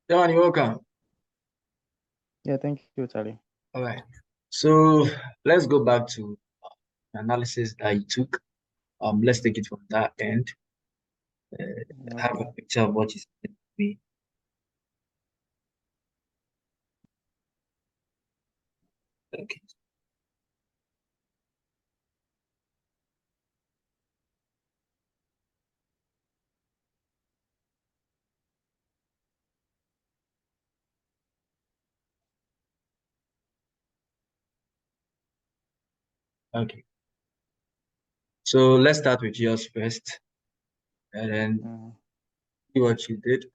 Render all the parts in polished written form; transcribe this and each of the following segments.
John, you're welcome. Yeah, thank you, Charlie. All right. So let's go back to analysis that you took. Let's take it from that end. Uh, have a Okay. picture of what is going to be. Okay. Okay. So let's start with yours first, and then Mm. see what you did.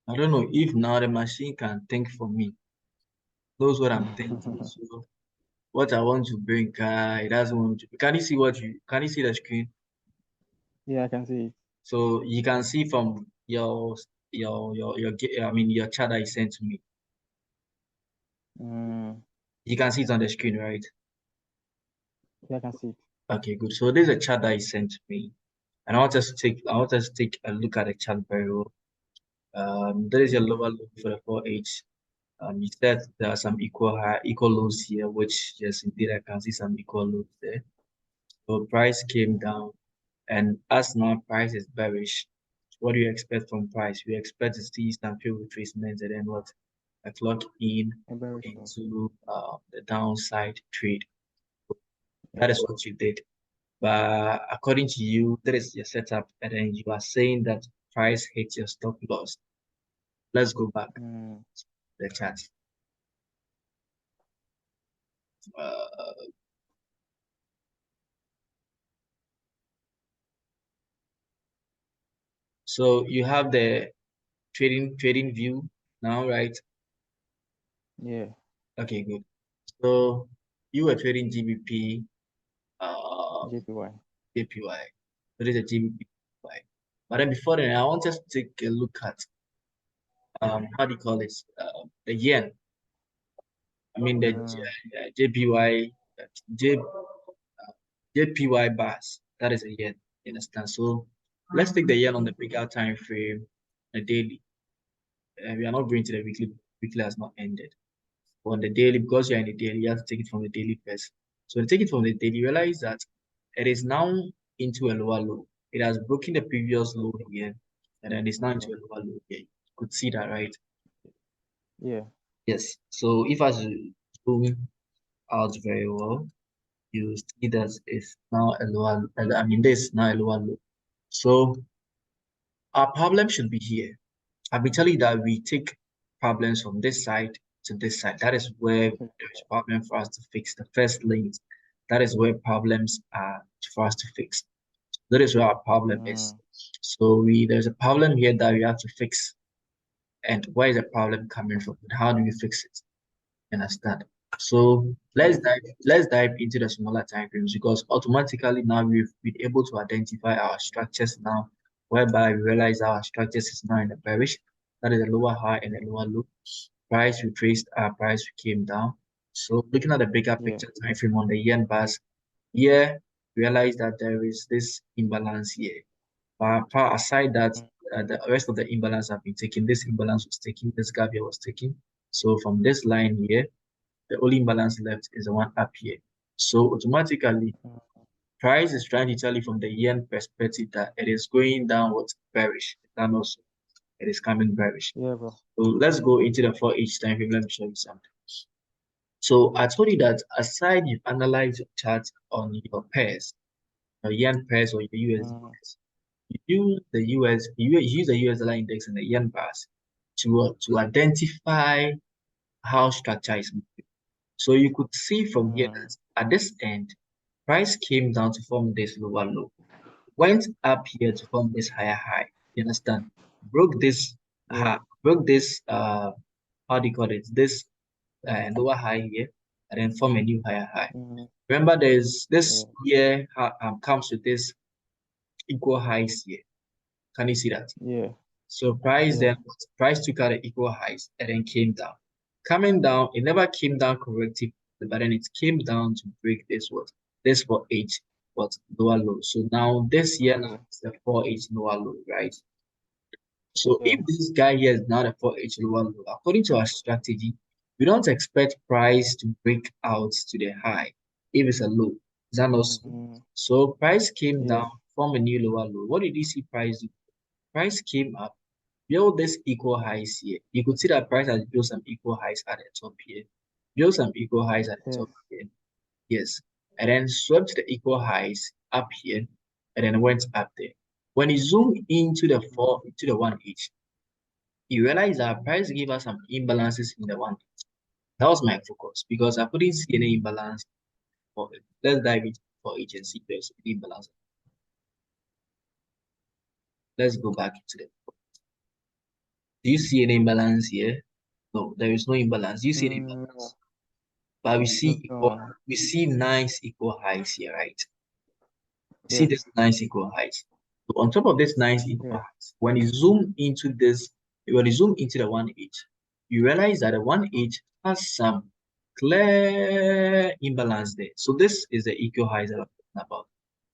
I don't know if now the machine can think for me, knows what I'm thinking. So what I want to bring, it doesn't want to. Can you see can you see the screen? Yeah, I can see it. So you can see from I mean your chat that you sent to me. Mm. You can see it on the screen, right? Yeah, I can see it. Okay, good. So there's a chart that you sent to me, and I want us to take a look at the chart very well. There is a Okay. lower low for the 4H. You said there are some equal lows here, which yes, indeed I can see some equal lows there. So price came Mm. down, and as now price is bearish. What do you expect from price? We expect to see some few retracements and then what? A clock in A very short. into the downside trade. That Yeah. is what you did. But according to you, that is your setup, and then you are saying that price hits your stop loss. Let's go back to Mm. the chart. Uh, so you have the trading view now, right? Yeah. Okay, good. So you were trading GBP, JPY. JPY. That is a GBP. But then before then, I want us to take a look at how do you call this? The yen. I mean the Mm. JPY, J JPY bars. That is a yen. You understand? So let's take the yen on the bigger time frame, the daily. We are not going to the weekly. Weekly has not ended. On the daily, because you're in the daily, you have to take it from the daily first. So to take it from the daily, you realize that it is now into a lower low. It has broken the previous low here, and then it's now into Okay. a lower low here. You could see that, right? Yeah. Yes. So if I zoom out very well, you see that it's now a lower, I mean, this is now a lower low. So our problem should be here. I've been telling you that we take problems from this side to this side. That is where Okay. there's problem for us to fix. The first link, that is where problems are for us to fix. That is where our problem is. Mm. So there's a problem here that we have to fix. And where is the problem coming from? And how do we fix it? You understand? So Yeah. let's dive into the smaller time frames, because automatically now we've been able to identify our structures now, whereby we realize our structures is now in the bearish. That is a lower high and a lower low. Price retraced, our price came down. So looking at the bigger Yeah. picture time frame on the yen bars, here realize that there is this imbalance here. But far aside that, Mm. the rest of the imbalance have been taken. This imbalance was taken, this gap here was taken. So from this line here, the only imbalance left is the one up here. So automatically, Mm. price is trying to tell you from the yen perspective that it is going downwards bearish. And also, it is coming bearish. Yeah, bro. So let's go into the 4H time frame. Let me show you something. So I told you that aside you analyze your chart on your pairs, your yen pairs or your USD Mm. pairs, you use the US dollar index and the yen bars to identify how structure is moving. So you could see from here Mm. that at this end, price came down to form this lower low, went up here to form this higher high. You understand? Broke this Yeah. broke this how do you call it? This lower high here, and then form a new higher high. Mm. Remember, there's this Yeah. here comes with this equal highs here. Can you see that? Yeah. So Yeah. price took out the equal highs and then came down. Coming down, it never came down corrective, but then it came down to break this what? This 4H what lower low. So now this year now Okay. is the 4H lower low, right? So Yeah. if this guy here is not a 4H lower low, according to our strategy, we don't expect price to break out to the high if it's a low. Is that not so? Mm-hmm. So price came Yeah. down from a new lower low. What did you see price do? Price came up, build this equal highs here. You could see that price has built some equal highs at the top here. Build some equal highs at the Yeah. top here. Yes. And then swept the equal highs up here and then went up there. When you zoom into the into the 1H, you realize that price gave us some imbalances in the 1H. That was my focus because I couldn't see any imbalance for it. Let's dive into for each and see if there's any imbalance. Let's go back into the. Do you see any imbalance here? No, there is no imbalance. Do you see any No. imbalance? But No. we see nice equal highs here, right? See Yes. this nice equal height. So on top of this nice equal Yeah. height, when you zoom into this, when you zoom into the 1H, you realize that the 1H has some clear imbalance there. So this is the equal highs that I'm talking about.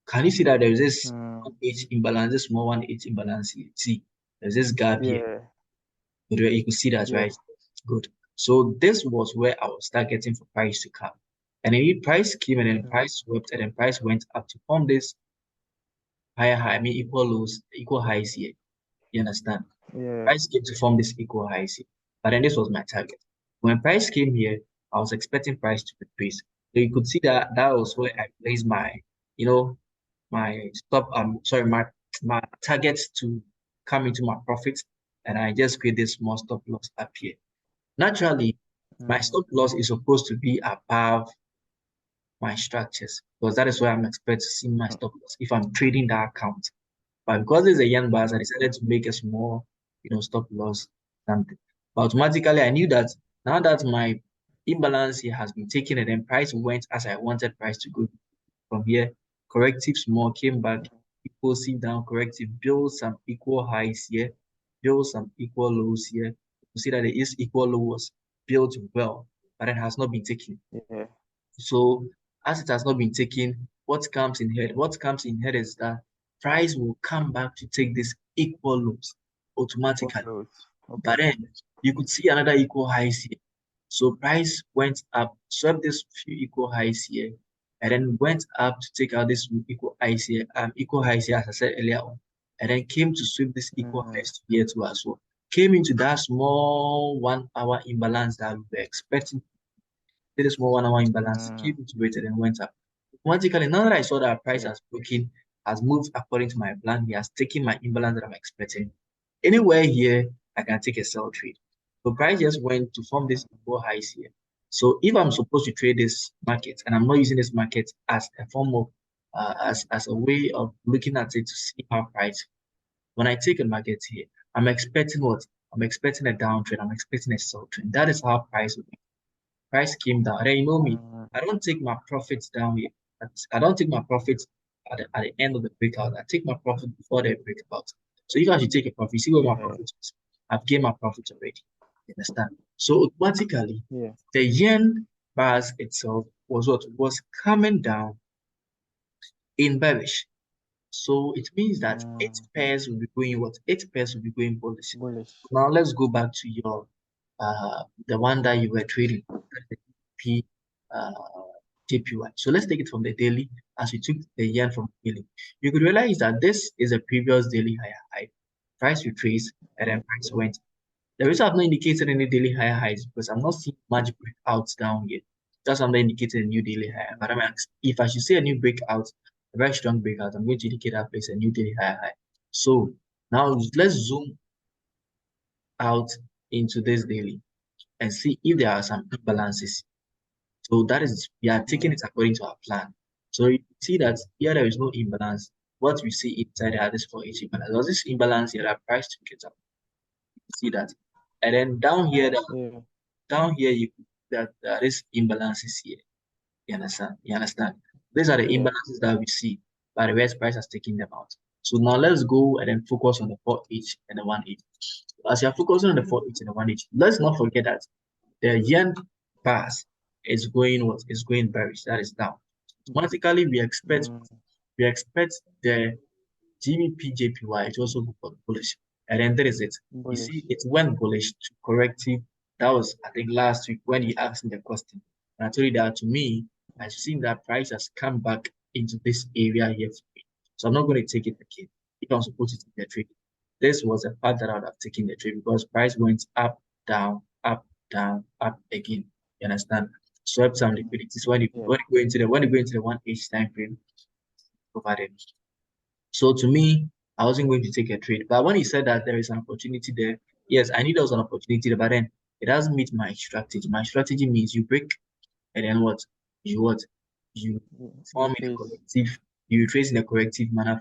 Can you see that there is this Mm. 1H imbalance, this small 1H imbalance here? See, there's this gap here. Yeah. You could see that, right? Yes. Good. So this was where I was targeting for price to come. And then price came and then Mm. price swept and then price went up to form this higher high, I mean equal lows, equal highs here. You understand? Yeah. Price came to form this equal highs here. But then this was my target. When price came here, I was expecting price to decrease. So you could see that that was where I placed my, you know, my stop, sorry, my targets to come into my profits. And I just create this small stop loss up here. Naturally, my Mm. stop loss is supposed to be above my structures because that is where I'm expected to see my stop loss if I'm trading that account. But because it's a yen bars, I decided to make a small, stop loss something. But automatically, I knew that now that my imbalance here has been taken and then price went as I wanted price to go from here, corrective small came back, equal C down, corrective, build some equal highs here, build some equal lows here. You see that the is equal low was built well, but it has not been taken. Yeah. So as it has not been taken, what comes in head? What comes in head is that price will come back to take this equal lows automatically. Follows. But Okay. then you could see another equal highs here. So price went up, swept this few equal highs here, and then went up to take out this equal highs here, as I said earlier on, and then came to sweep this equal Mm. highs here too as well. Came into that small 1 hour imbalance that we were expecting did a small 1 hour imbalance, Mm. came into it and then went up. Automatically, now that I saw that price Yeah. has moved according to my plan, he has taken my imbalance that I'm expecting. Anywhere here, I can take a sell trade. So price just went to form this equal highs here. So if I'm supposed to trade this market and I'm not using this market as a form of as a way of looking at it to see how price, when I take a market here, I'm expecting what? I'm expecting a downtrend. I'm expecting a sell trend. That is how price will be. Price came down. And then you know me, Mm. I don't take my profits down here. I don't take my profits at the end of the breakout. I take my profit before they break out. So if I should take a profit, see where my Yeah. profit is. I've gained my profit already. You understand? So automatically, Yeah. the yen bars itself was what was coming down in bearish. So it means that eight Mm. pairs will be going what? Eight pairs will be going bullish. Bullish. Now let's go back to your the one that you were trading, the P uh JPY. So let's take it from the daily as we took the yen from the daily. You could realize that this is a previous daily high. Price retraced and then price Okay. went. The reason I've not indicated any daily higher highs because I'm not seeing much breakouts down here. That's why I'm not indicating a new daily high. But if I should see a new breakout, a very strong breakout, I'm going to indicate that place a new daily higher high. So now let's zoom out into this daily and see if there are some imbalances. So that is, we are taking Mm. it according to our plan. So you see that here there is no imbalance. What we see inside the others for each imbalance. There's this imbalance here that price took it up. You see that. And then Yeah. down here you that there is imbalances here. You understand? You understand? These are the Yeah. imbalances that we see, but the West price has taken them out. So now let's go and then focus on the 4H and the 1H. As you're focusing on the 4H and the 1H, let's not forget that the yen pass is going what? Is going bearish. That is down. Automatically, we expect the GBP JPY to also go bullish. And then there is it. You see, Bullish. it went bullish to corrective. That was, I think, last week when you asked me the question. And I told you that to me, I've seen that price has come back into this area here for me. So I'm not going to take it again. If I'm supposed to take the trade, this was a part that I would have taken the trade because price went up, down, up, down, up again. You understand? Swept some liquidity. So Yeah. when you go into the 1H time frame, over there. So to me, I wasn't going to take a trade. But when he said that there is an opportunity there, yes, I knew there was an opportunity there, but then it doesn't meet my strategy. My strategy means you break and then what? You form in a Retrace. corrective, you trace in a corrective manner,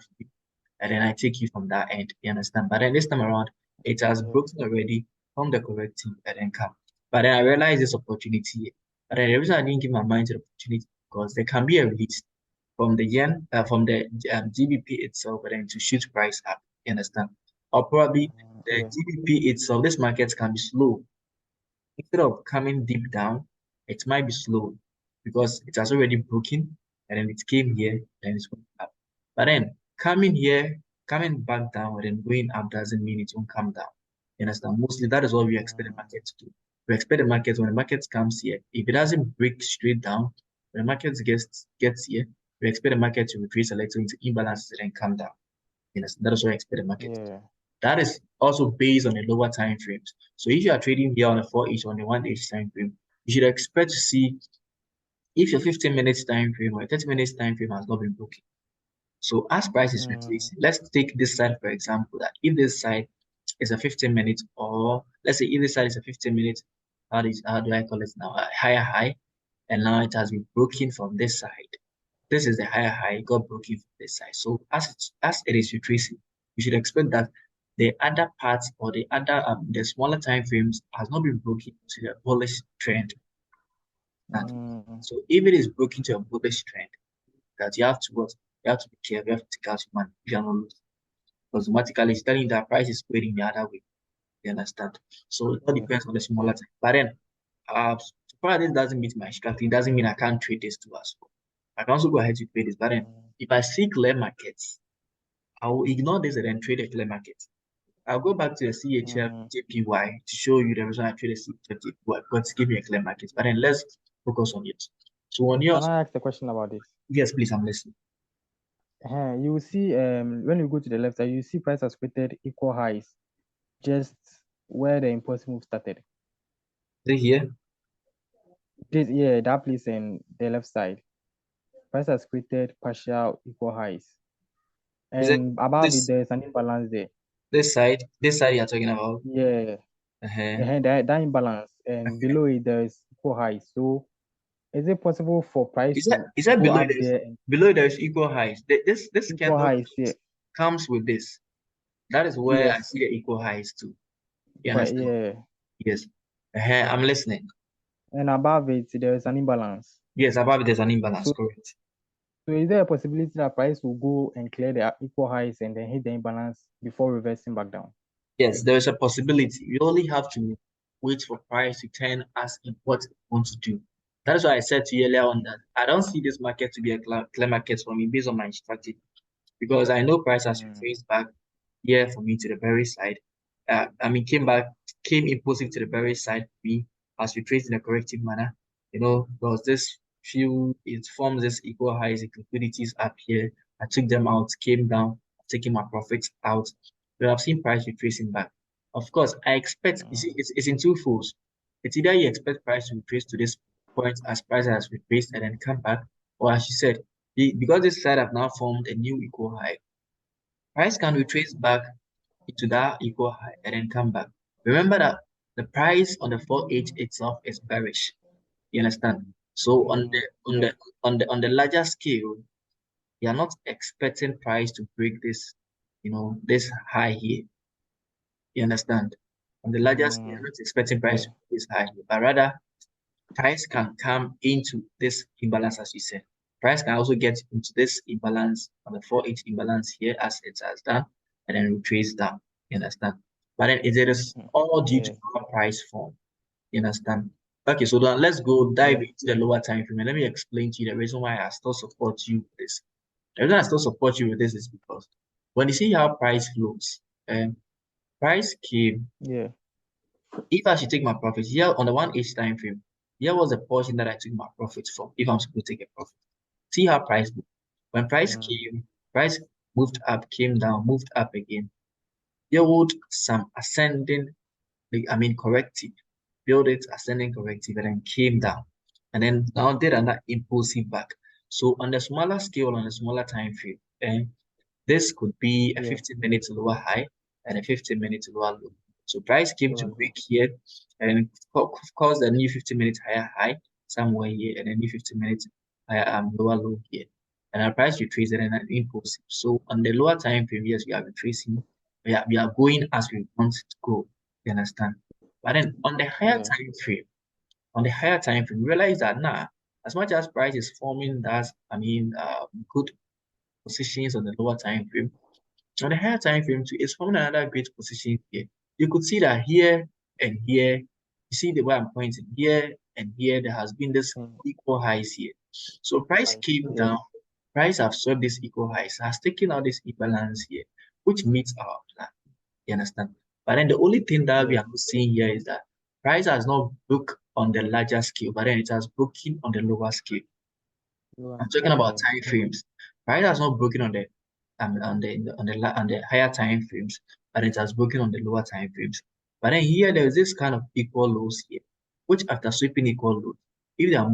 and then I take you from that end. You understand? But then this time around, it has Yeah. broken already from the corrective and then come. But then I realized this opportunity. But then the reason I didn't give my mind to the opportunity because there can be a release from the yen, from the GBP itself, and then to shoot price up. You understand? Or probably the Yeah. GBP itself, this market can be slow. Instead of coming deep down, it might be slow because it has already broken and then it came here and it's going up. But then coming here, coming back down and then going up doesn't mean it won't come down. You understand? Mostly that is what we expect the market to do. We expect the market when the market comes here, if it doesn't break straight down, when the market gets here, we expect the market to retrace a little into imbalances and then come down. You understand? That is what I expect the market to do. Yeah. That is also based on the lower time frames. So if you are trading here on a 4H on the 1H time frame, you should expect to see if your 15 minutes time frame or 30 minutes time frame has not been broken. So as price is retracing, let's take this side for example, that if this side is a 15 minutes, or let's say if this side is a 15 minutes, how do I call it now? A higher high, and now it has been broken from this side. This is the higher high, it got broken from this side. So as it is retracing, you should expect that the other parts or the smaller time frames has not been broken to the bullish trend. And so if it is broken to a bullish trend, that you have to what? You have to be careful, you have to take out your money if you're not losing. Because automatically it's telling you that price is going the other way. You understand? So it all Yeah. depends on the smaller Yeah. time. But then so far this doesn't meet my strategy, it doesn't mean I can't trade this too as well. I can also go ahead to trade this. But then if I see clear markets, I will ignore this and then trade a clear market. I'll go back to the CHF JPY to show you the reason I traded CHF JPY because give me a clear market. But then let's focus on it. So on Can yours, I ask a question about this? yes, please, I'm listening. You will see when you go to the left side, you see price has created equal highs just where the impulse move started. Is it here? This, yeah, that place in the left side. Price has created partial equal highs. Is it And above it, this there's an imbalance there. this side? This side you're talking about? Yeah, Uh-huh. that imbalance. And below it, there's equal highs. So is it possible for price to Is that go below up this? there and Below there is equal highs. This equal candle highs? Yeah. comes with this. That is where I Yes. see the equal highs too. You But understand? yeah. Yes. I'm listening. And above it, there's an imbalance. Yes, above it there's an imbalance, So correct. So is there a possibility that price will go and clear the equal highs and then hit the imbalance before reversing back down? Yes, there is a possibility. You only have to wait for price to turn as in what it wants to do. That is why I said to you earlier on that I don't see this market to be a clear market for me based on my strategy. Because I know price has retraced back here for me to the very side. Came impulsive to the very side for me as retraced in a corrective manner. Because this it forms this equal highs, liquidities up here. I took them out, came down, taking my profits out. But I've seen price retracing back. Of course, I expect, you see, it's in two folds. It's either you expect price to retrace to this point as price has retraced and then come back, or as you said, because this side have now formed a new equal high, price can retrace back into that equal high and then come back. Remember that the price on the 4H itself is bearish. You understand? So Yeah. on the larger scale, you are not expecting price to break this high here. You understand? On the larger scale, you're not expecting price Yeah. to break this high here, but rather price can come into this imbalance as you said. Price can also get into this imbalance on the 4-inch imbalance here as it has done, and then retrace down. You understand? But then it is all due to Yeah. our price form. You understand? Okay, so then let's go dive Yeah. into the lower time frame and let me explain to you the reason why I still support you with this. The reason I still support you with this is because when you see how price flows, price came. Yeah. If I should take my profits here on the 1 inch time frame, here was the portion that I took my profits from. If I'm supposed to take a profit, see how price moved. When price came, price moved up, came down, moved up again. There would some ascending, corrective, build it ascending corrective, and then came down, and then now did another impulsive back. So on the smaller scale, on the smaller time frame, this could be a Yeah. 15-minute lower high and a 15-minute lower low. So price came to Lower low. break here and caused a new 15-minute higher high somewhere here and a new 15-minute higher lower low here. And our price retraced and an impulsive. So on the lower time frame, yes, we are retracing. We are going as we want to go. You understand? But then on the higher Yeah. time frame, we realize that now, as much as price is forming that, good positions on the lower time frame. On the higher time frame too, it's forming another great position here. You could see that here and here, you see the way I'm pointing here and here, there has been this equal highs here. So price came Yes. down, price absorbed this equal highs, has taken out this imbalance here, which meets our plan. You understand? But then the only thing that we Yeah. are not seeing here is that price has not broke on the larger scale, but then it has broken on the lower scale. Lower. I'm talking about Yeah. time frames. Price has not broken on the on the higher time frames, but it has broken on the lower time frames. But then here there is this kind of equal lows here, which after sweeping equal lows, if there are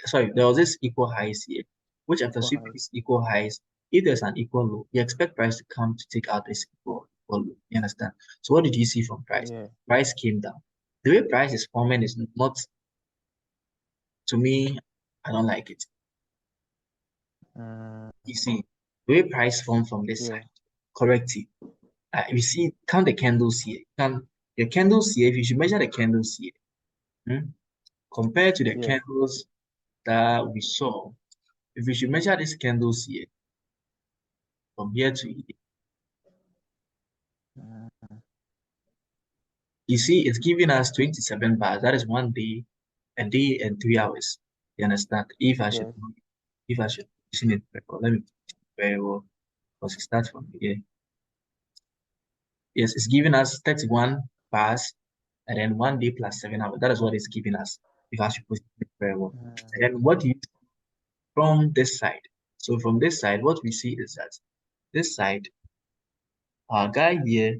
sorry, there was this equal highs here, which after Equal sweeping height. these equal highs, if there's an equal low, you expect price to come to take out this equal low. You understand? So what did you see from price? Yeah. Price came down. The way price is forming is not, to me, I don't like it. Mm, You see, the way price form from this yeah. side, corrective. You see, count the candles here. Count the candles here. If you should measure the candles here, compared to the Yeah. candles that we saw, if we should measure these candles here from here to here, Mm, you see, it's giving us 27 bars. That is 1 day, a day and 3 hours. You understand? yes. If I should position it very well, let me position it very well because it starts from here. Yes, it's giving us 31 bars and then 1 day plus 7 hours. That is what it's giving us if I should put it very well. And then what do you from this side? So from this side, what we see is that this side, our guy here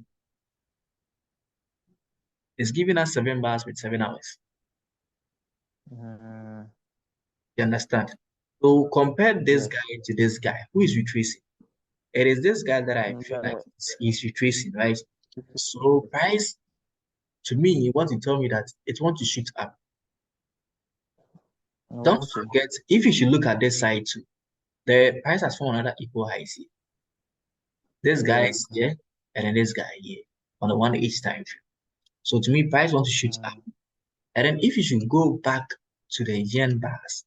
is giving us 7 bars with 7 hours. Mm, You understand? So compare this yes. guy to this guy. Who is retracing? It is this guy that I feel like Yeah. he's retracing, right? So price, to me, want to tell me that it wants to shoot up. Don't Okay. forget, if you should look at this side too, the price has formed another equal high here. This guy Yeah. is here, and then this guy here on the 1 inch time frame. So to me, price wants to shoot up. Mm, And then if you should go back to the yen bars,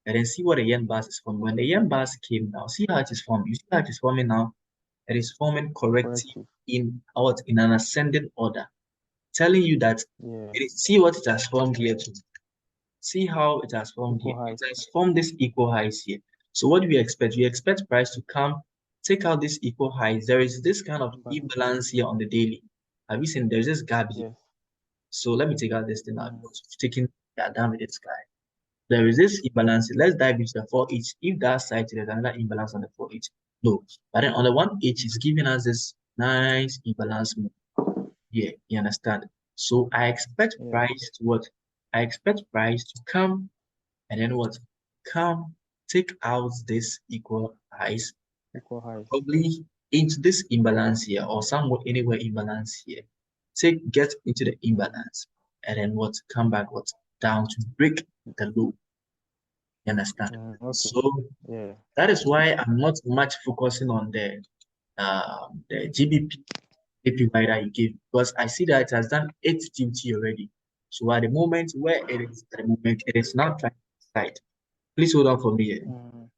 and then see what the yen bars is forming. When the yen bars came now, see how it is forming. You see how it is forming now? It is forming correctly corrective. in an ascending order, telling you that Yeah. see what it has formed here too. See how it has formed here. Equal height. It has formed this equal highs here. So what do we expect? We expect price to come, take out this equal highs. There is this kind of But imbalance here on the daily. Have you seen? There's this gap here. yes. So let me take out this thing out Mm, because we've taken that down with this guy. There is this imbalance. Let's dive into the 4-inch. If that side there's another imbalance on the 4-inch, no. But then on the 1 inch, it's giving us this nice imbalance move. Yeah, you understand? So I expect yeah. price to what? I expect price to come and then what? Come take out this equal highs, Equal height. probably into this imbalance here or somewhere anywhere imbalance here. Get into the imbalance and then what? Come back what? Down to break the low. You understand? Okay. So Yeah. that is why I'm not much focusing on the GBP APY that you gave because I see that it has done 8 duty already. So at the moment where it is at the moment, it is now trying to slide. Please hold on for me here. Mm,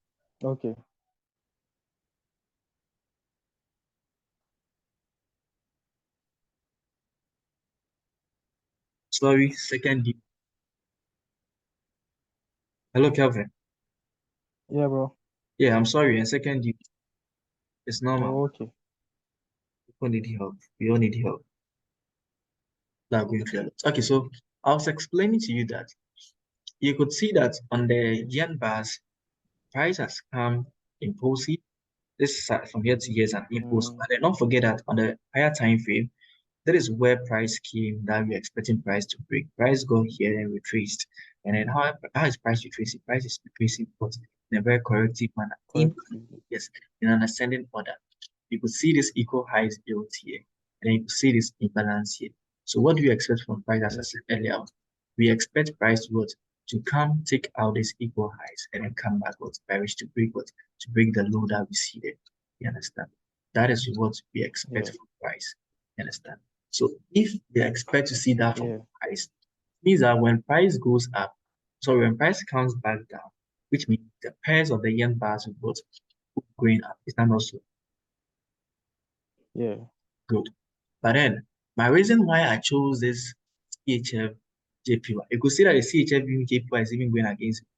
Okay. Sorry, second dip. Hello, Kelvin. Yeah, bro. Yeah, I'm sorry. A second dip. It's normal. Oh, okay. People need help. We all need help. That are going through a lot. Okay, so I was explaining to you that you could see that on the yen bars, price has come impulsive. This is from here to here is an impulse. Mm, But then don't forget that on the higher time frame, that is where price came that we're expecting price to break. Price got here and retraced. And then how is price retracing? Price is retracing but in a very corrective manner. In correctly. yes, in an ascending order. You could see this equal highs built here. And then you could see this imbalance here. So what do you expect from price as I Yeah. said earlier? We expect price what to come take out this equal highs and then come backwards, bearish to break what to break the low that we see there. You understand? That is what we expect Yeah. from price. You understand? So if they expect to see that from Yeah. price, means that when price goes up, so when price comes back down, which means the pairs of the yen bars will both going up. Is that also Yeah. good? But then my reason why I chose this CHF JPY, you could see that the CHF JPY is even going against it.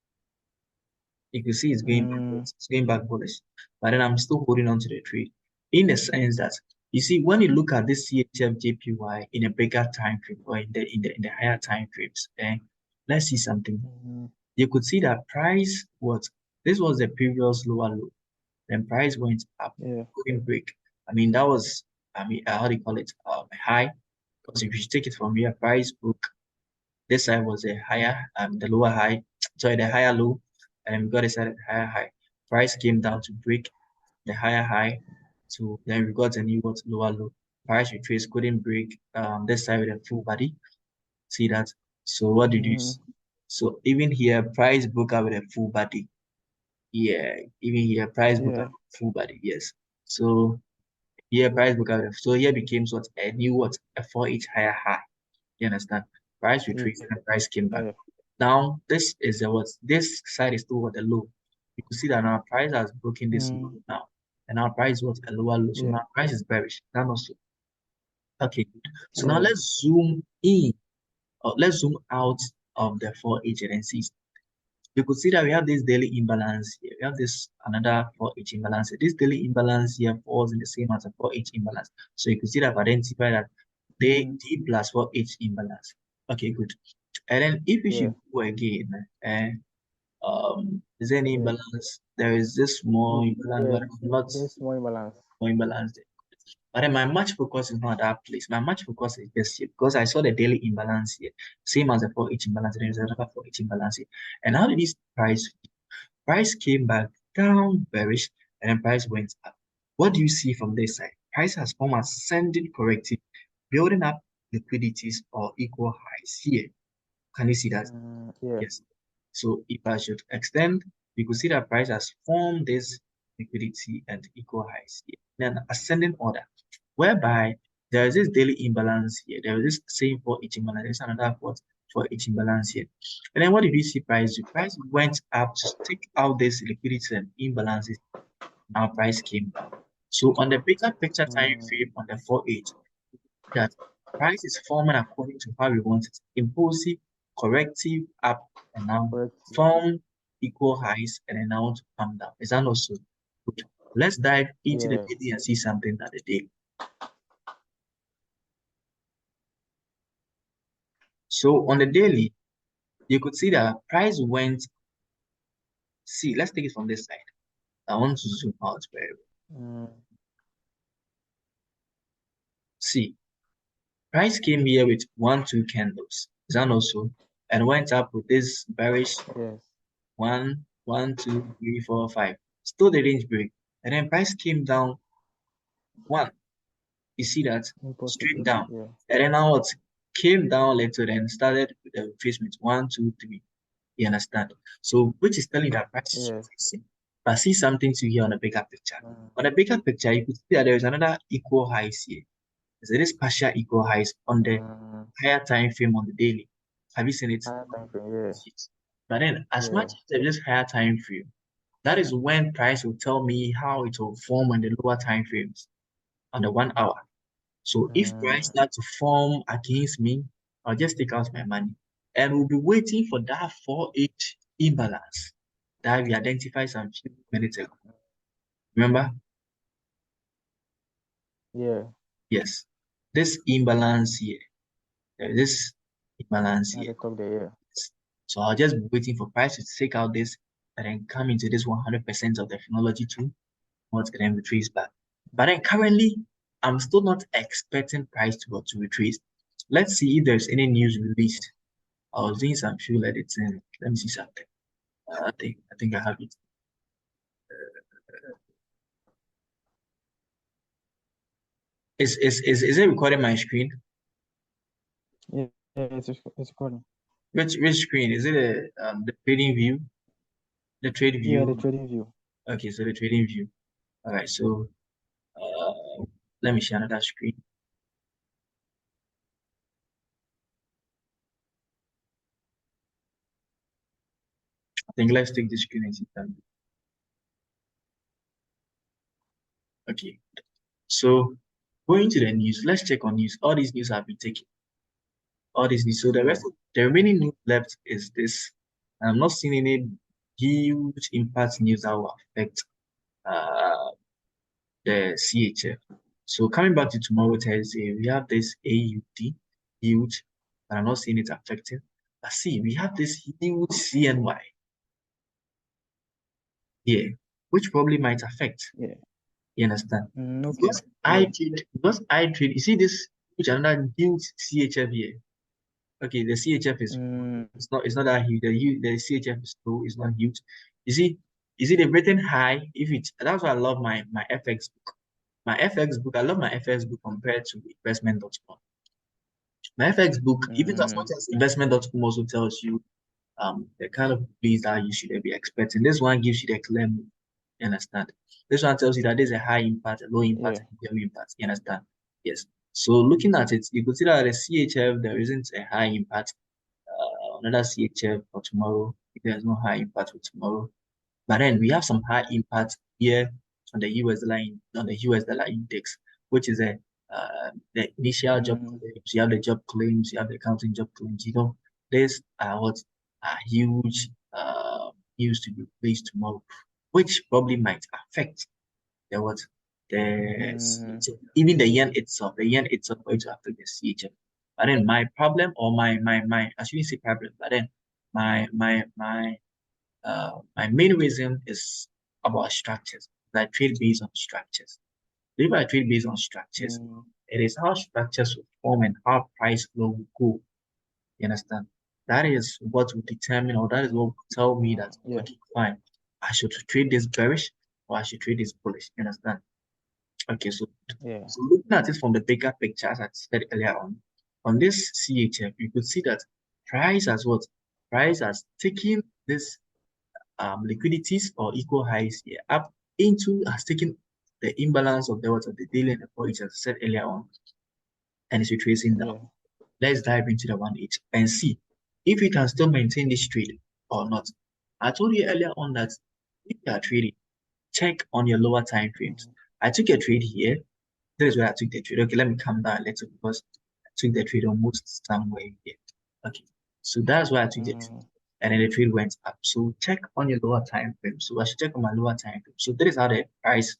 You can see it's going Mm, backwards, it's going back bullish. But then I'm still holding on to the trade in the sense that you see when you look at this CHF JPY in a bigger time frame or in the higher time frames, and let's see something. mm, You could see that price was this was the previous lower low. Then price went up, yeah. couldn't break. I mean that was how do you call it? A high. Because if you take it from here, price broke. This side was a higher, the lower high, sorry, the higher low, and we got this side at higher high. Price came down to break the higher high, so then we got a new what lower low. Price retrace couldn't break this side with a full body. See that? So what did you Mm, see? So even here, price broke out with a full body. Yeah, even here, price broke out yeah. with a full body. Yes. So here, price broke out. So here became what a new what a 4H higher high. You understand? Price Yeah. retraced and price came back. Yeah. Now this is the what this side is still what a low. You can see that now price has broken this low Mm, now. And now price was a lower low. So yeah. now price is bearish. That also okay. Good. So now Yeah. let's zoom in or let's zoom out of the four agencies. You could see that we have this daily imbalance here. We have this another 4H imbalance. This daily imbalance here falls in the same as a 4H imbalance. So you could see that I've identified that they Mm, D plus 4H imbalance. Okay, good. And then if you yeah. should go again, and is there any Yeah. imbalance? There is this small imbalance, Yeah. but not There's more imbalance. more imbalance there. But then my match focus is not at that place. My match focus is this here because I saw the daily imbalance here, same as the 4H imbalance. There is another 4H imbalance here. And how did this price? Price came back down bearish, and then price went up. What do you see from this side? Price has formed ascending corrective, building up liquidities or equal highs here. Can you see that? Yeah. Yes. So if I should extend, you could see that price has formed this liquidity and equal highs here in an ascending order, whereby there is this daily imbalance here. There is this same for each imbalance. There's another for each imbalance here. And then what did you see price do? Price went up to take out this liquidity and imbalances. Now price came down. So on the bigger picture time Mm, frame on the 4H, that price is forming according to how we want it. Impulsive, corrective, up, and now correctly. form equal highs and then now to come down. Is that not so? Good. Let's dive into the Yeah. daily and see something that the day. So on the daily, you could see that price went. See, let's take it from this side. I want to zoom out very well. Mm, See, price came here with 1, 2 candles. Is that not so? And went up with this bearish yes. 1, 1, 2, 3, 4, 5. Still the range break. And then price came down 1. You see that? Straight Impossible. down. Yeah. And then now it came down later and started with the retracement 1, 2, 3. You understand? So which is telling that price is Yes. retracing. But see something to here on the bigger picture. Mm, On the bigger picture, you could see that there is another equal highs here. There is partial equal highs on the mm, higher time frame on the daily. Have you seen it? higher time frame. Yes. But then, Yeah. as much Yeah. as there is higher time frame, that is when price will tell me how it will form on the lower time frames on the 1 hour. So if price start to form against me, I'll just take out my money and we'll be waiting for that 4H imbalance that we identified some few minutes ago. Remember? Yeah. Yes. This imbalance here. There is this imbalance At here. the top there, yeah. So I'll just be waiting for price to take out this and then come into this 100% of the Phenology 2, and then retrace back. But then currently, I'm still not expecting price to retrace. Let's see if there's any news released. I was doing some few editing. Let me see something. I think I have it. Is it recording my screen? Yeah, it's recording. Which screen? Is it the trading view? The trade Yeah, the view? trading view. Okay, so the trading view. All right, so let me share another screen. I think let's take the screen and see something. Okay, so going to the news, let's check on news. All these news have been taken. All these news. So the rest of the remaining news left is this. I'm not seeing any huge impact news that will affect the CHF. So coming back to tomorrow Thursday, we have this AUD huge, but I'm not seeing it affecting. But see, we have this huge CNY here, which probably might affect. Yeah. You understand? Okay. Because I trade, you see this huge another huge CHF here. Okay, the CHF is it's not that huge. The CHF is low, it's not huge. You see the Britain high, if it that's why I love my FX book. My FX book, I love my FX book compared to investment.com. My FX book, even as much as investment.com also tells you the kind of plays that you should be expecting. This one gives you the clear move. You understand? This one tells you that there's a high impact, a low impact, Yeah. and a medium impact. You understand? Yes. So looking at it, you could see that the CHF there isn't a high impact. Another CHF for tomorrow. There's no high impact for tomorrow. But then we have some high impact here on the US dollar on the US dollar index, which is the initial job claims. You have the job claims, you have the accounting job claims. You know, these are what are huge news to be released tomorrow, which probably might affect the what the CHF. Even the yen itself. The yen itself going to affect the CHF. But then my problem or my I shouldn't say problem, but then my main reason is about structures. I trade based on structures. If I trade based on structures, it is how structures will form and how price flow will go. You understand? That is what will determine, or that is what will tell me that, Yeah. okay, fine, I should trade this bearish or I should trade this bullish. You understand? Okay, Yeah. so looking at it from the bigger picture, as I said earlier on this CHF, you could see that price has what? Price has taken this liquidities or equal highs here up into has taken the imbalance of the what of the daily and the point as I said earlier on, and it's retracing down. Yeah. Let's dive into the 1H and see if we can still maintain this trade or not. I told you earlier on that if you are trading, check on your lower time frames. I took a trade here. This is where I took the trade. Okay, let me calm down a little because I took the trade almost somewhere here. Okay, so that's why I took the trade. And then the trade went up. So check on your lower time frame. So I should check on my lower time frame. So that is how the price,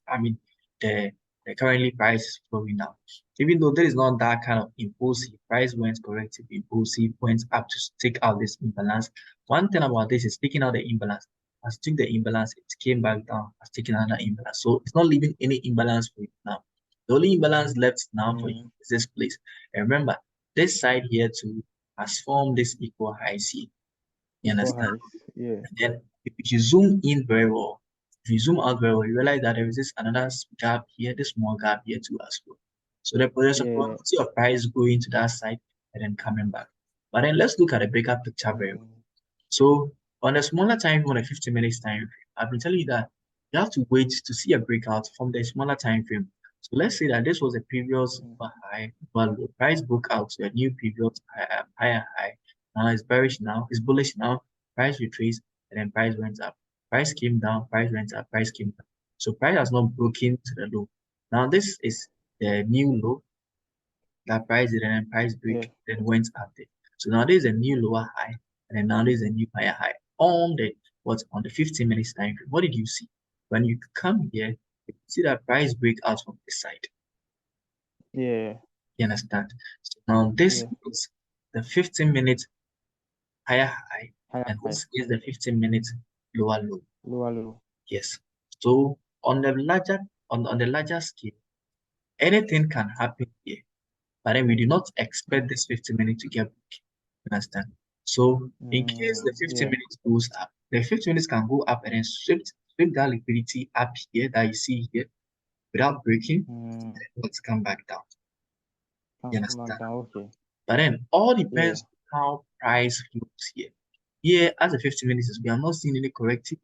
the the currently price is flowing now. Even though there is not that kind of impulsive, price went corrective, impulsive, went up to take out this imbalance. One thing about this is taking out the imbalance. As took the imbalance, it came back down, has taken another imbalance. So it's not leaving any imbalance for you now. The only imbalance left now for you is this place. And remember, this side here too has formed this equal high C. You understand? Yeah. And then if you zoom in very well, if you zoom out very well, you realize that there is this another gap here, this small gap here too as well. So there's a probability of price going to that side and then coming back. But then let's look at the bigger picture very well. So on a smaller time, on a 50 minutes time frame, I've been telling you that you have to wait to see a breakout from the smaller time frame. So let's say that this was a previous high, but the price broke out to a new previous higher high. Now it's bearish now, it's bullish now, price retraced, and then price went up. Price came down, price went up, price came down. So price has not broken to the low. Now this is the new low that price did and then price Yeah. break, then went up there. So now there's a new lower high, and then now there's a new higher high on the on the 15 minutes time frame. What did you see? When you come here, you see that price break out from this side. Yeah. You understand? So now this Yeah. is the 15 minutes higher high, Higher and high. this is the 15 minutes lower low. Lower low. Yes. So on the larger scale, anything can happen here. But then we do not expect this 15 minutes to get broken. You understand? So in case the 15 Yeah. minutes goes up, the 15 minutes can go up and then sweep that liquidity up here that you see here without breaking, let's come back down. You Come back understand? down. Okay. But then all Yeah. depends on how price flows here. Here, as the 15 minutes is, we are not seeing any corrective.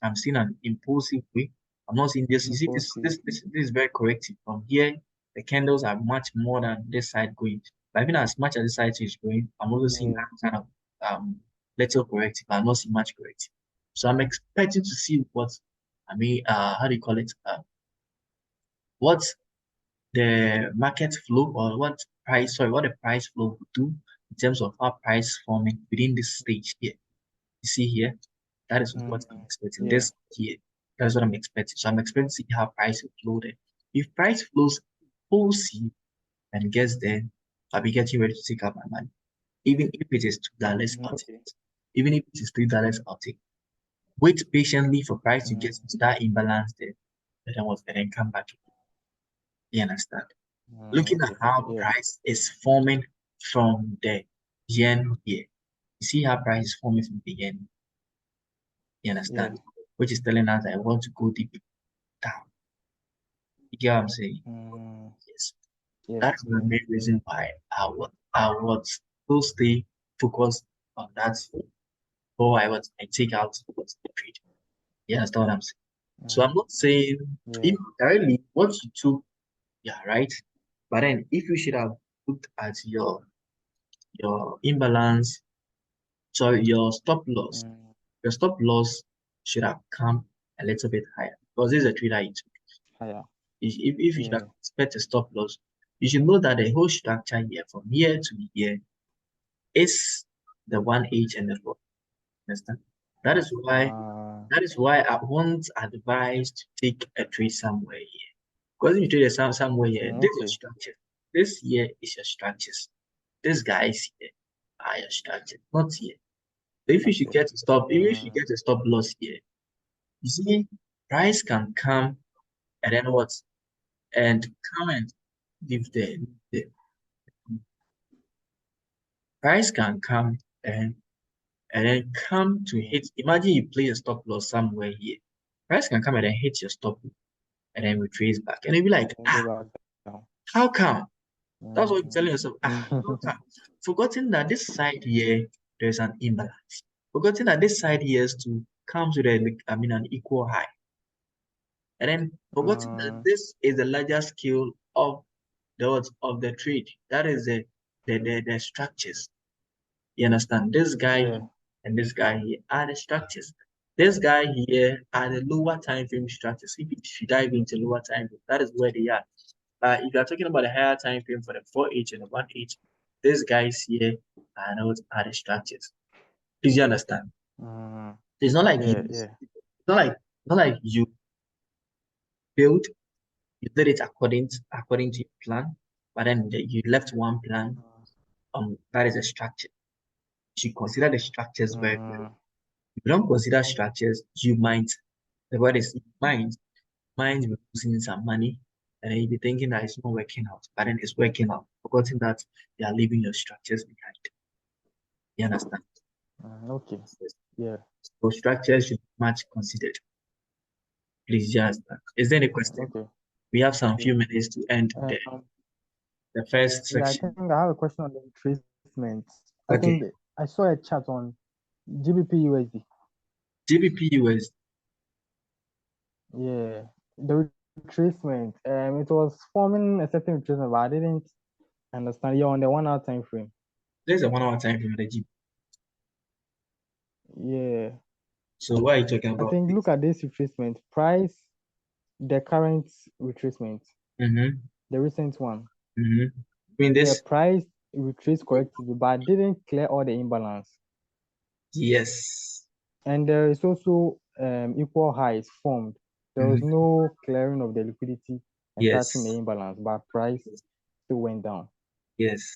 I'm seeing an impulsive way. I'm not seeing this. You see, Impulsive. this is very corrective. From here, the candles are much more than this side going. But even as much as this side is going, I'm also seeing Yeah. that kind of little corrective. I'm not seeing much corrective. So I'm expecting to see what how do you call it? What the market flow or what the price flow will do in terms of how price forming within this stage here. You see here, that is what I'm expecting. Yeah. This here, that's what I'm expecting. So I'm expecting to see how price will flow there. If price flows full C and gets there, I'll be getting ready to take out my money. Even if it is $2, I'll take Okay. it. Even if it is $3, I'll take it. Wait patiently for price to get Mm, to that imbalance there. And then come back. You understand? Looking at okay. how Yeah. price is forming from the yen here. You see how price is forming from the yen. You Yeah. understand? Which is telling us I want to go deep down. You get what I'm saying? Mm, Yes. yes. That's the main reason why I would still stay focused on that, or I take out the trade. You understand what I'm saying? So I'm Mm, not saying if yeah. directly what you took, yeah, right. But then if you should have looked at your imbalance, sorry, Mm, your stop loss should have come a little bit higher because this is a trade that you took. higher. If you should Yeah. expect a stop loss, you should know that the whole structure here from here to here is the 1H and the 4. Understand? That is why Uh, that is why I won't advise to take a trade somewhere here. Because if you trade somewhere here, this is your okay. structure. This here is your structures. These guys here are your structure, not here. So if you should Structures. get to stop, if you should Mm, get a stop loss here, you see, price can come and then what? And come and give the price can come and then come to mm, hit. Imagine you play a stop loss somewhere here. Price can come and then hit your stop and then retrace back. And you'll be like, and go back down. how come? That's what you're Mm. telling yourself. How come? Forgetting that this side here, there's an imbalance. Forgetting that this side here is to come to an equal high. And then forgetting that Mm, this is the larger scale of the trade. That is the structures. You understand? This guy yeah. and this guy here are the structures. This guy here are the lower time frame structures. If you dive into lower time frame, that is where they are. If you are talking about the higher time frame for the 4H and the 1H, these guys here are the structures. Please you understand? Mm, It's not like yeah. Yeah. not like you build, you did it according to your plan, but then you left one plan that is a structure. You should consider the structures very well. Mm, If you don't consider structures, the word is mind be losing some money, and then you'll be thinking that it's not working out, but then it's working out, forgetting that you are leaving your structures behind. You understand? okay. Yeah. So structures should be much considered. Please just is there any question? Okay. We have some Okay. few minutes to end Um, the first yeah, I think section. I have a question on the retracement. I Okay. think I saw a chart on GBP USD. GBP US. Yeah, the retracement. It was forming a certain retracement, but I didn't understand. You're on the 1 hour time frame. There's a 1 hour time frame of the GBP. Yeah. So what are you talking I about, think look please? at this retracement. Price, the current retracement, Mm-hmm. the recent one. Mm-hmm. I mean Yeah, this? price retraced correctly, but didn't clear all the imbalance. Yes. And there is also equal highs formed. There was Mm-hmm. no clearing of the liquidity and touching the Yes. imbalance, but price Yes. still went down. Yes.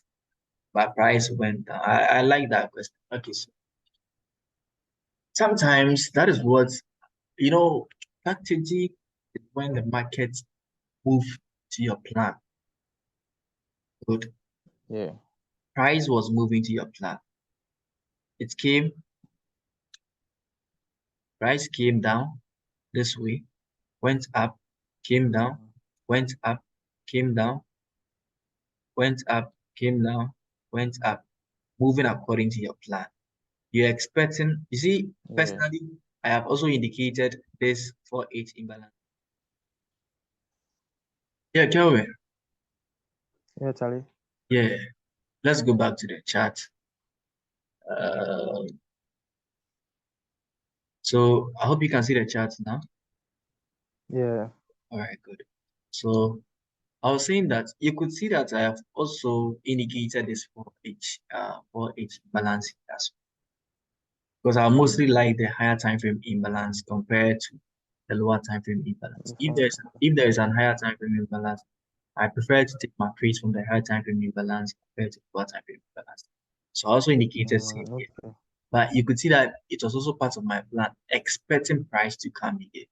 But price went down. I like that question. Okay, so sometimes that is what you know, strategy is when the market move to your plan. Good. Yeah. Price was moving to your plan. It came, price came down this way, went up, came down, Mm, went up, came down, went up, came down, went up, moving according to your plan. You're expecting, you see, yeah. personally, I have also indicated this 4-8 imbalance. Yeah, Kelvin. Yeah, Charlie. Yeah, let's go back to the chart. Uh, so I hope you can see the chart now. Yeah. All right, good. So I was saying that you could see that I have also indicated this for each balance as well. Because I mostly like the higher time frame imbalance compared to the lower time frame imbalance. This If one. there's an higher time frame imbalance, I prefer to take my trades from the higher time frame imbalance compared to the lower time frame imbalance. So I also indicated same here. Okay. But you could see that it was also part of my plan, expecting price to come again.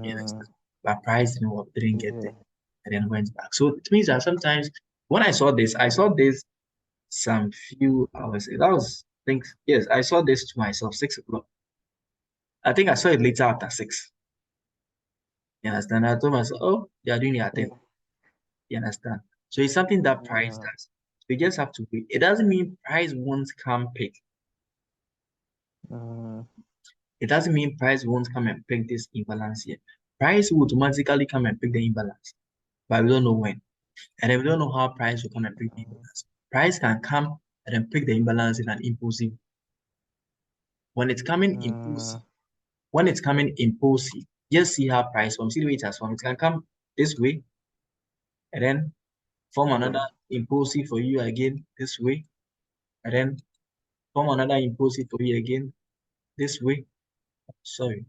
Yes. Mm, But price didn't get there yeah. and then went back. So it means that sometimes when I saw this some few hours. That was I think yes, I saw this to myself 6 o'clock. I think I saw it later after 6. You understand? I told myself, oh, they are doing their Yeah. thing. You understand? So it's something that price Mm, does. So you just have to wait. It doesn't mean price won't come pick. mm, It doesn't mean price won't come and pick this imbalance here. Price will automatically come and pick the imbalance, but we don't know when. And then we don't know how price will come and pick the imbalance. Price can come and then pick the imbalance in an impulsive. When it's coming impulsive, mm, when it's coming impulsive, just see how price forms. See the way it has formed. It can come this way and then form yeah. another impulsive for you again this way, and then form another impulsive for you again this way. Sorry,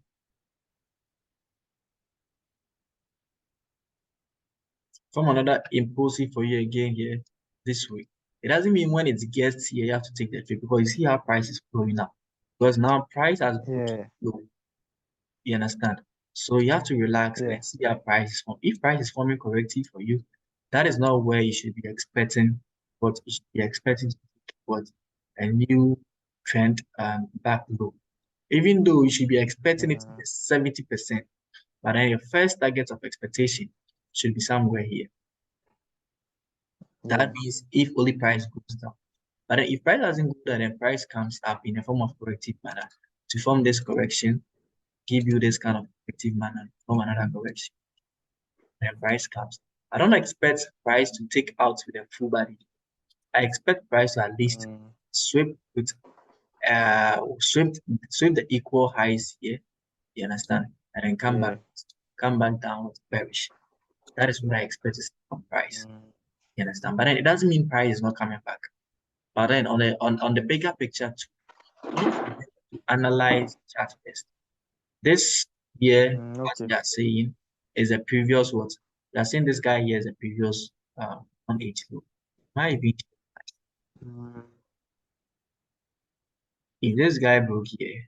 form another impulsive for you again here this way. It doesn't mean when it gets here you have to take the trade because you see how price is flowing up. Because now price has broken Yeah. low. You understand? So you have to relax Yeah. and see how price is forming. If price is forming correctly for you, that is not where you should be expecting, but you should be expecting what a new trend back low. Even though you should be expecting it to be Mm, 70%, but then your first target of expectation should be somewhere here. yeah. That means if only price goes down. But then if price doesn't go down, then price comes up in a form of corrective manner to form this correction, give you this kind of corrective manner, form another correction. And price comes. I don't expect price to take out with a full body. I expect price to at least Mm, sweep with sweep sweep the equal highs here. You understand? And then yeah. come back down with bearish. That is what I expect to see from price. Mm, You understand? But then it doesn't mean price is not coming back. But then on the bigger picture too, you need to be able to analyze chart first. This year, what okay. we are saying is a previous what? We are saying this guy here is a previous 180 low. Might be Mm, if this guy broke here,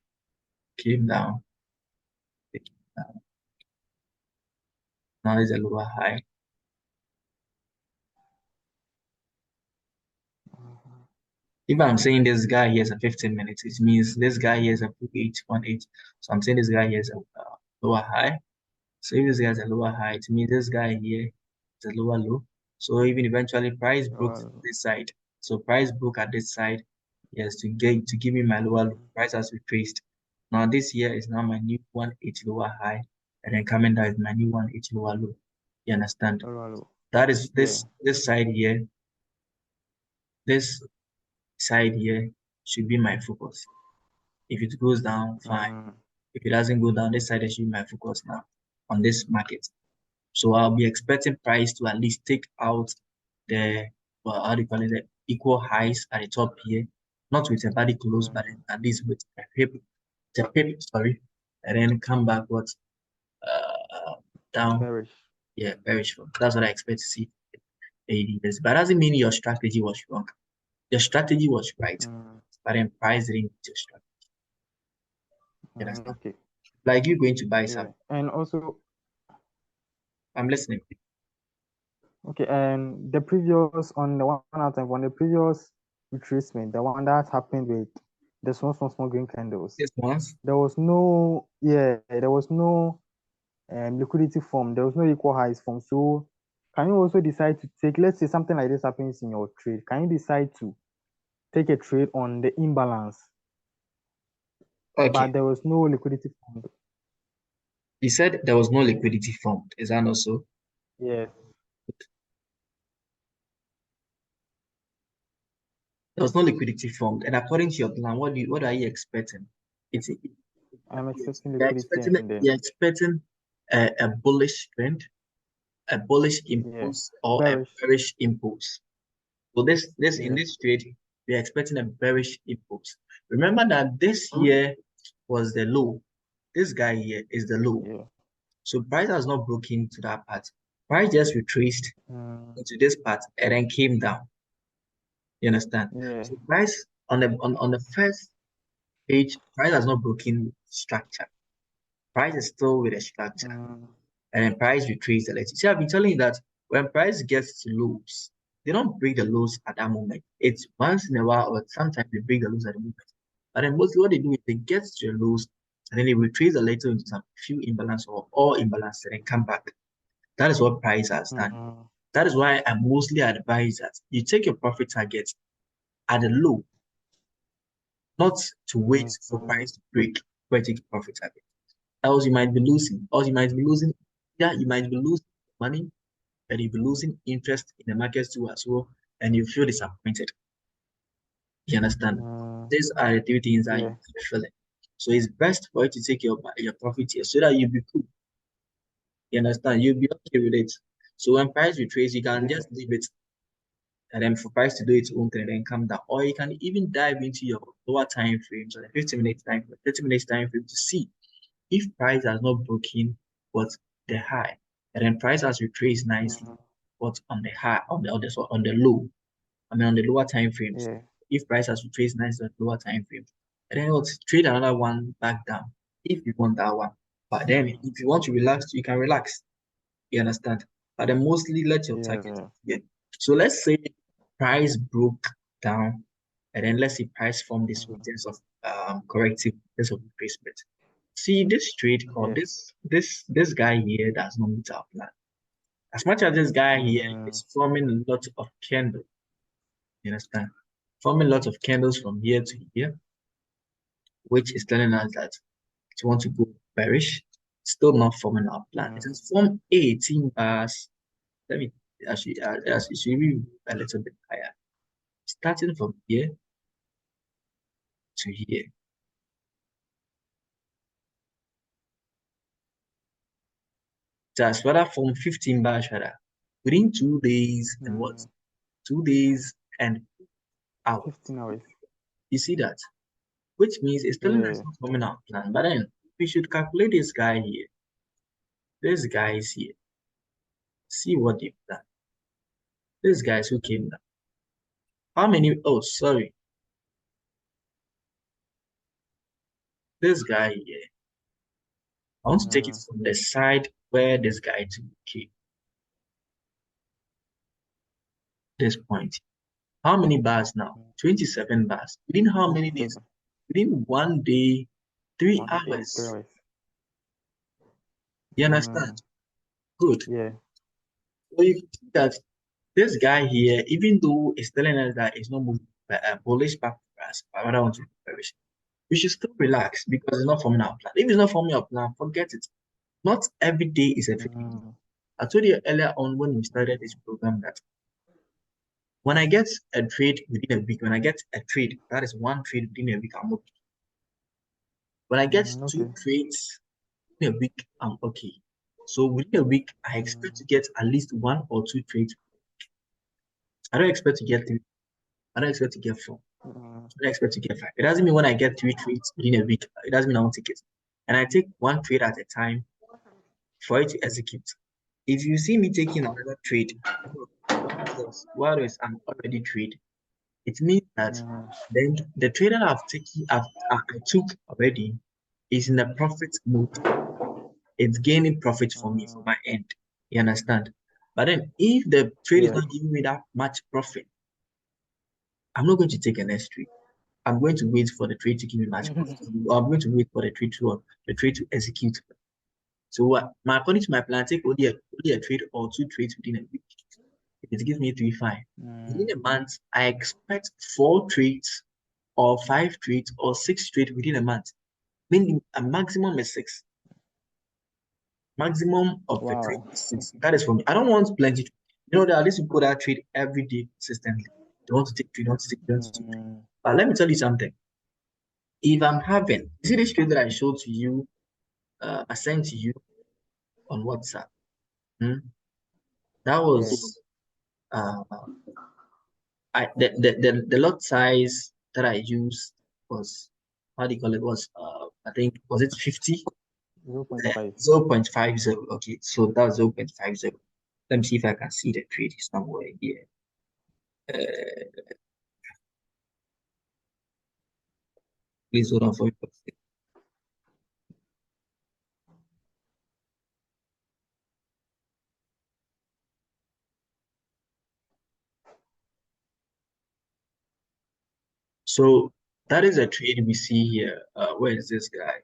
came down, it came down. Now is a lower high. If I'm saying this guy here is a 15 minutes, it means this guy here is a 2.818. So I'm saying this guy here is a lower high. So if this guy is a lower high, it means this guy here is a lower low. So even eventually price broke this side. So price broke at this side. Yes, to give me my lower low. Price has retraced. Now this here is now my new 180 lower high. And then coming down is my new 180 lower low. You understand? hello. That is Yeah. this side here. This side here should be my focus. If it goes down, fine. Mm, If it doesn't go down, this side I should my focus now on this market. So I'll be expecting price to at least take out the how do you call it, the equal highs at the top here, not with a body close, but mm, at least with a hip, sorry, and then come back what down, bearish. yeah, bearish. That's what I expect to see ADS. But doesn't mean your strategy was wrong. Your strategy was right, Mm, but then price didn't meet your strategy. You understand? okay. Like you going to buy Yeah. some. And also, I'm listening. okay, and the previous on the one out of on the previous retracement, the one that happened with the small green candles, This ones. there was no, yeah, there was no liquidity form. There was no equal highs form. So can you also decide to take, let's say something like this happens in your trade, can you decide to take a trade on the imbalance, Okay. but there was no liquidity form? He said there was no liquidity formed. Is that not so? Yes, There was no liquidity formed. And according to your plan, what are you expecting? It's I'm expecting you're liquidity expecting in there. you're expecting a bullish trend, a bullish Yeah, impulse, or a bearish. bearish impulse. So this in Yeah, this trade, we're expecting a bearish impulse. Remember that this here was the low. This guy here is the low. yeah. So price has not broken to that part. Price just retraced Mm, into this part and then came down. You understand? yeah. So price on the first page, price has not broken structure. Price is still with a structure. Mm, And then price retraces the latest. See, I've been telling you that when price gets to lows, they don't break the lows at that moment. It's once in a while, or sometimes they break the lows at the moment. But then mostly what they do is they get to the lows and then they retrace a little into some few imbalance or all imbalance and then come back. That is what price has done. mm, That is why I mostly advise that you take your profit target at the low, not to wait mm, for mm, price to break where you take your profit target. Else you might be losing. Else you might be losing. Yeah, you might be losing money, and you'll be losing interest in the markets too as well, and you feel disappointed. You understand? mm, These are the three things that you yeah. feel it. So it's best for you to take your profit here so that you'll be cool. You understand? You'll be okay with it. So when price retrace, you can Yeah. just leave it and then for price to do its own thing and then come down. Or you can even dive into your lower time frames or the 50 minutes time frame, 30 minutes time frame to see if price has not broken what's the high. And then price has retraced nicely Mm, what's on the high on the low. I mean on the lower time frames. yeah. If price has retraced nicely on the lower time frames. And then let's trade another one back down if you want that one. But then Mm, if you want to relax, you can relax. You understand? But then mostly let your target yeah. get. So let's say price broke down, and then let's say price formed this way in Mm, terms of corrective, in terms of retracement. See this trade or yes. this guy here does not meet our plan. As much as this guy here Mm, is forming a lot of candles, you understand? Forming lots of candles from here to here, which is telling us that it wants to go bearish, still not forming our plan. It mm, has formed 18 bars. Let me actually should be a little bit higher. Starting from here to here. Just rather from 15 bars rather. Within 2 days and what? mm. 2 days and out. 15 hours. You see that? Which means it's telling us Yeah. not forming our plan. But then we should calculate this guy here. This guy is here. See what they've done. This guys who came down. How many? Oh, sorry. This guy here. I want to take it Mm, from the side where this guy came. This point. How many bars now? 27 bars. Within how many days? 27. Within 1 day, three 1 day, 3 hours. hours. You understand? Mm, Good. yeah. So you see that this guy here, even though it's telling us that it's not moving bullish back to us, but rather want to perish, we should still relax because it's not forming our plan. If it's not forming our plan, forget it. Not every day is a trading day. Mm, I told you earlier on when we started this program that when I get a trade within a week, when I get a trade, that is one trade within a week, I'm okay. When I get two Okay. trades in a week, I'm okay. So within a week, I expect to get at least one or two trades. I don't expect to get three. I don't expect to get four. Mm, I don't expect to get five. It doesn't mean when I get three trades within a week, it doesn't mean I won't take it. And I take one trade at a time for it to execute. If you see me taking another trade, while there's an already trade, it means that mm, then the trade that I've taken, I took already is in a profit mode. It's gaining profit for me for mm. my end. You understand? But then if the trade is Yeah. not giving me that much profit, I'm not going to take a next trade. I'm going to wait for the trade to give me much profit. I'm going to wait for the trade to execute. So what according to my plan, I take only a trade or two trades within a week. It gives me 3-5. Mm, Within a month, I expect four trades or five trades or six trades within a month. Meaning a maximum is six. Maximum of the trade wow. is six. That is for me. I don't want plenty. You know, there are these people that trade every day consistently. They want to take trade, they want to take, they want to take trade. Mm, But let me tell you something. If I'm having, you see this trade that I showed to you, I sent to you on WhatsApp. Hmm? That yeah. was uh the lot size that I used was, how do you call it, was I think, was it 50? 0.5. 0.50. Okay, so that was 0.50. Let me see if I can see the trade somewhere here. Please hold on for a second. So that is a trade we see here. Where is this guy?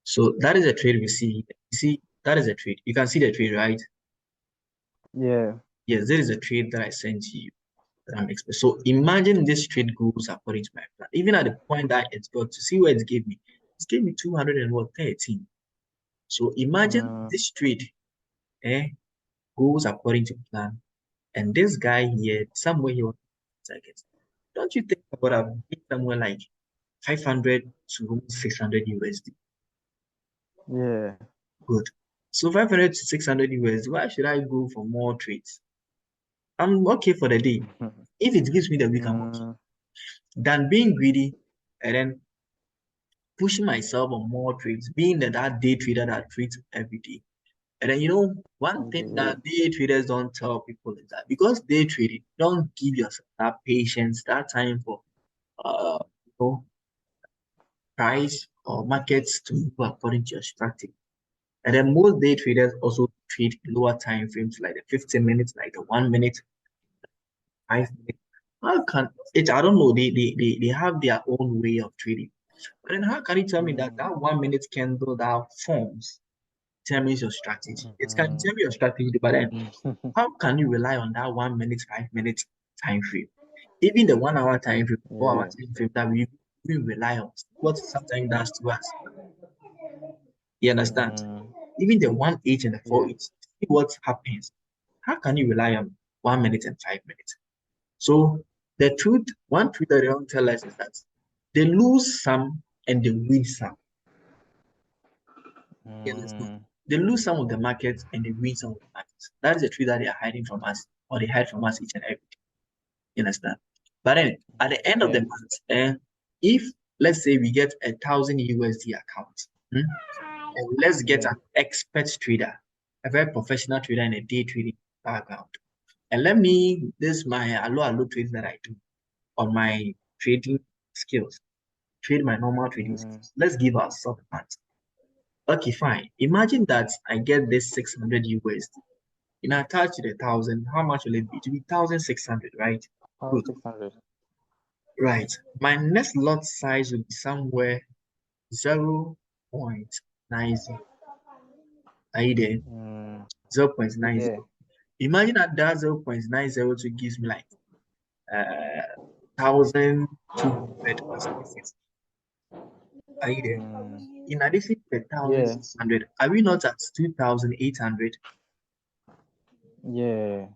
So that is a trade we see here. You see, that is a trade. You can see the trade, right? Yeah. Yes, there is a trade that I sent to you that I'm expecting. So imagine this trade goes according to my plan. Even at the point that it's got to see where it gave me. It gave me 213. So imagine Mm, this trade goes according to plan. And this guy here, somewhere he was target. Don't you think I would have been somewhere like 500 to 600 USD? yeah. Good. So 500 to 600 USD, why should I go for more trades? I'm okay for the day. If it gives me the week, I'm okay. Mm, Than being greedy and then pushing myself on more trades, being that day trader that trades every day. And then, one thing okay, yeah. that day traders don't tell people is that because day trading, don't give yourself that patience, that time for you know, price or markets to move according to your strategy. And then most day traders also trade lower time frames like the 15 minutes, like the 1 minute, 5 minutes. How can it? I don't know. They have their own way of trading. But then how can you tell me that Mm, that 1 minute candle that forms determines your strategy? It can mm, tell you your strategy, but then mm. how can you rely on that 1 minute, 5 minute time frame? Even the 1 hour time frame, 4 hour Yeah. time frame that we rely on, what sometimes does to us. You understand? Mm, Even the 1 8 and the yeah. 4 8, see what happens. How can you rely on 1 minute and 5 minutes? So the truth, one truth that they don't tell us is that they lose some and they win some. You understand? Mm, They lose some of the markets and they win some of the markets. That is the truth that they are hiding from us, or they hide from us each and every day. You understand? But then at the end of the yeah. month, if let's say we get 1,000 USD account, and let's get Yeah. an expert trader, a very professional trader in a day trading background. And let me, this my allo trading that I do on my trading skills, trade my normal trading Mm, skills. Let's give ourselves a month. Okay, fine. Imagine that I get this 600 USD. Attached to the 1,000, how much will it be? It will be 1,600, right? Good. 1,600. Right. My next lot size will be somewhere 0.90. Are you there? Mm, yeah. 0.90. Imagine that 0.90 gives me like 1,200 or something. Are you there? Mm, In addition to the yeah. 1,600, are we not at 2,800? Yeah.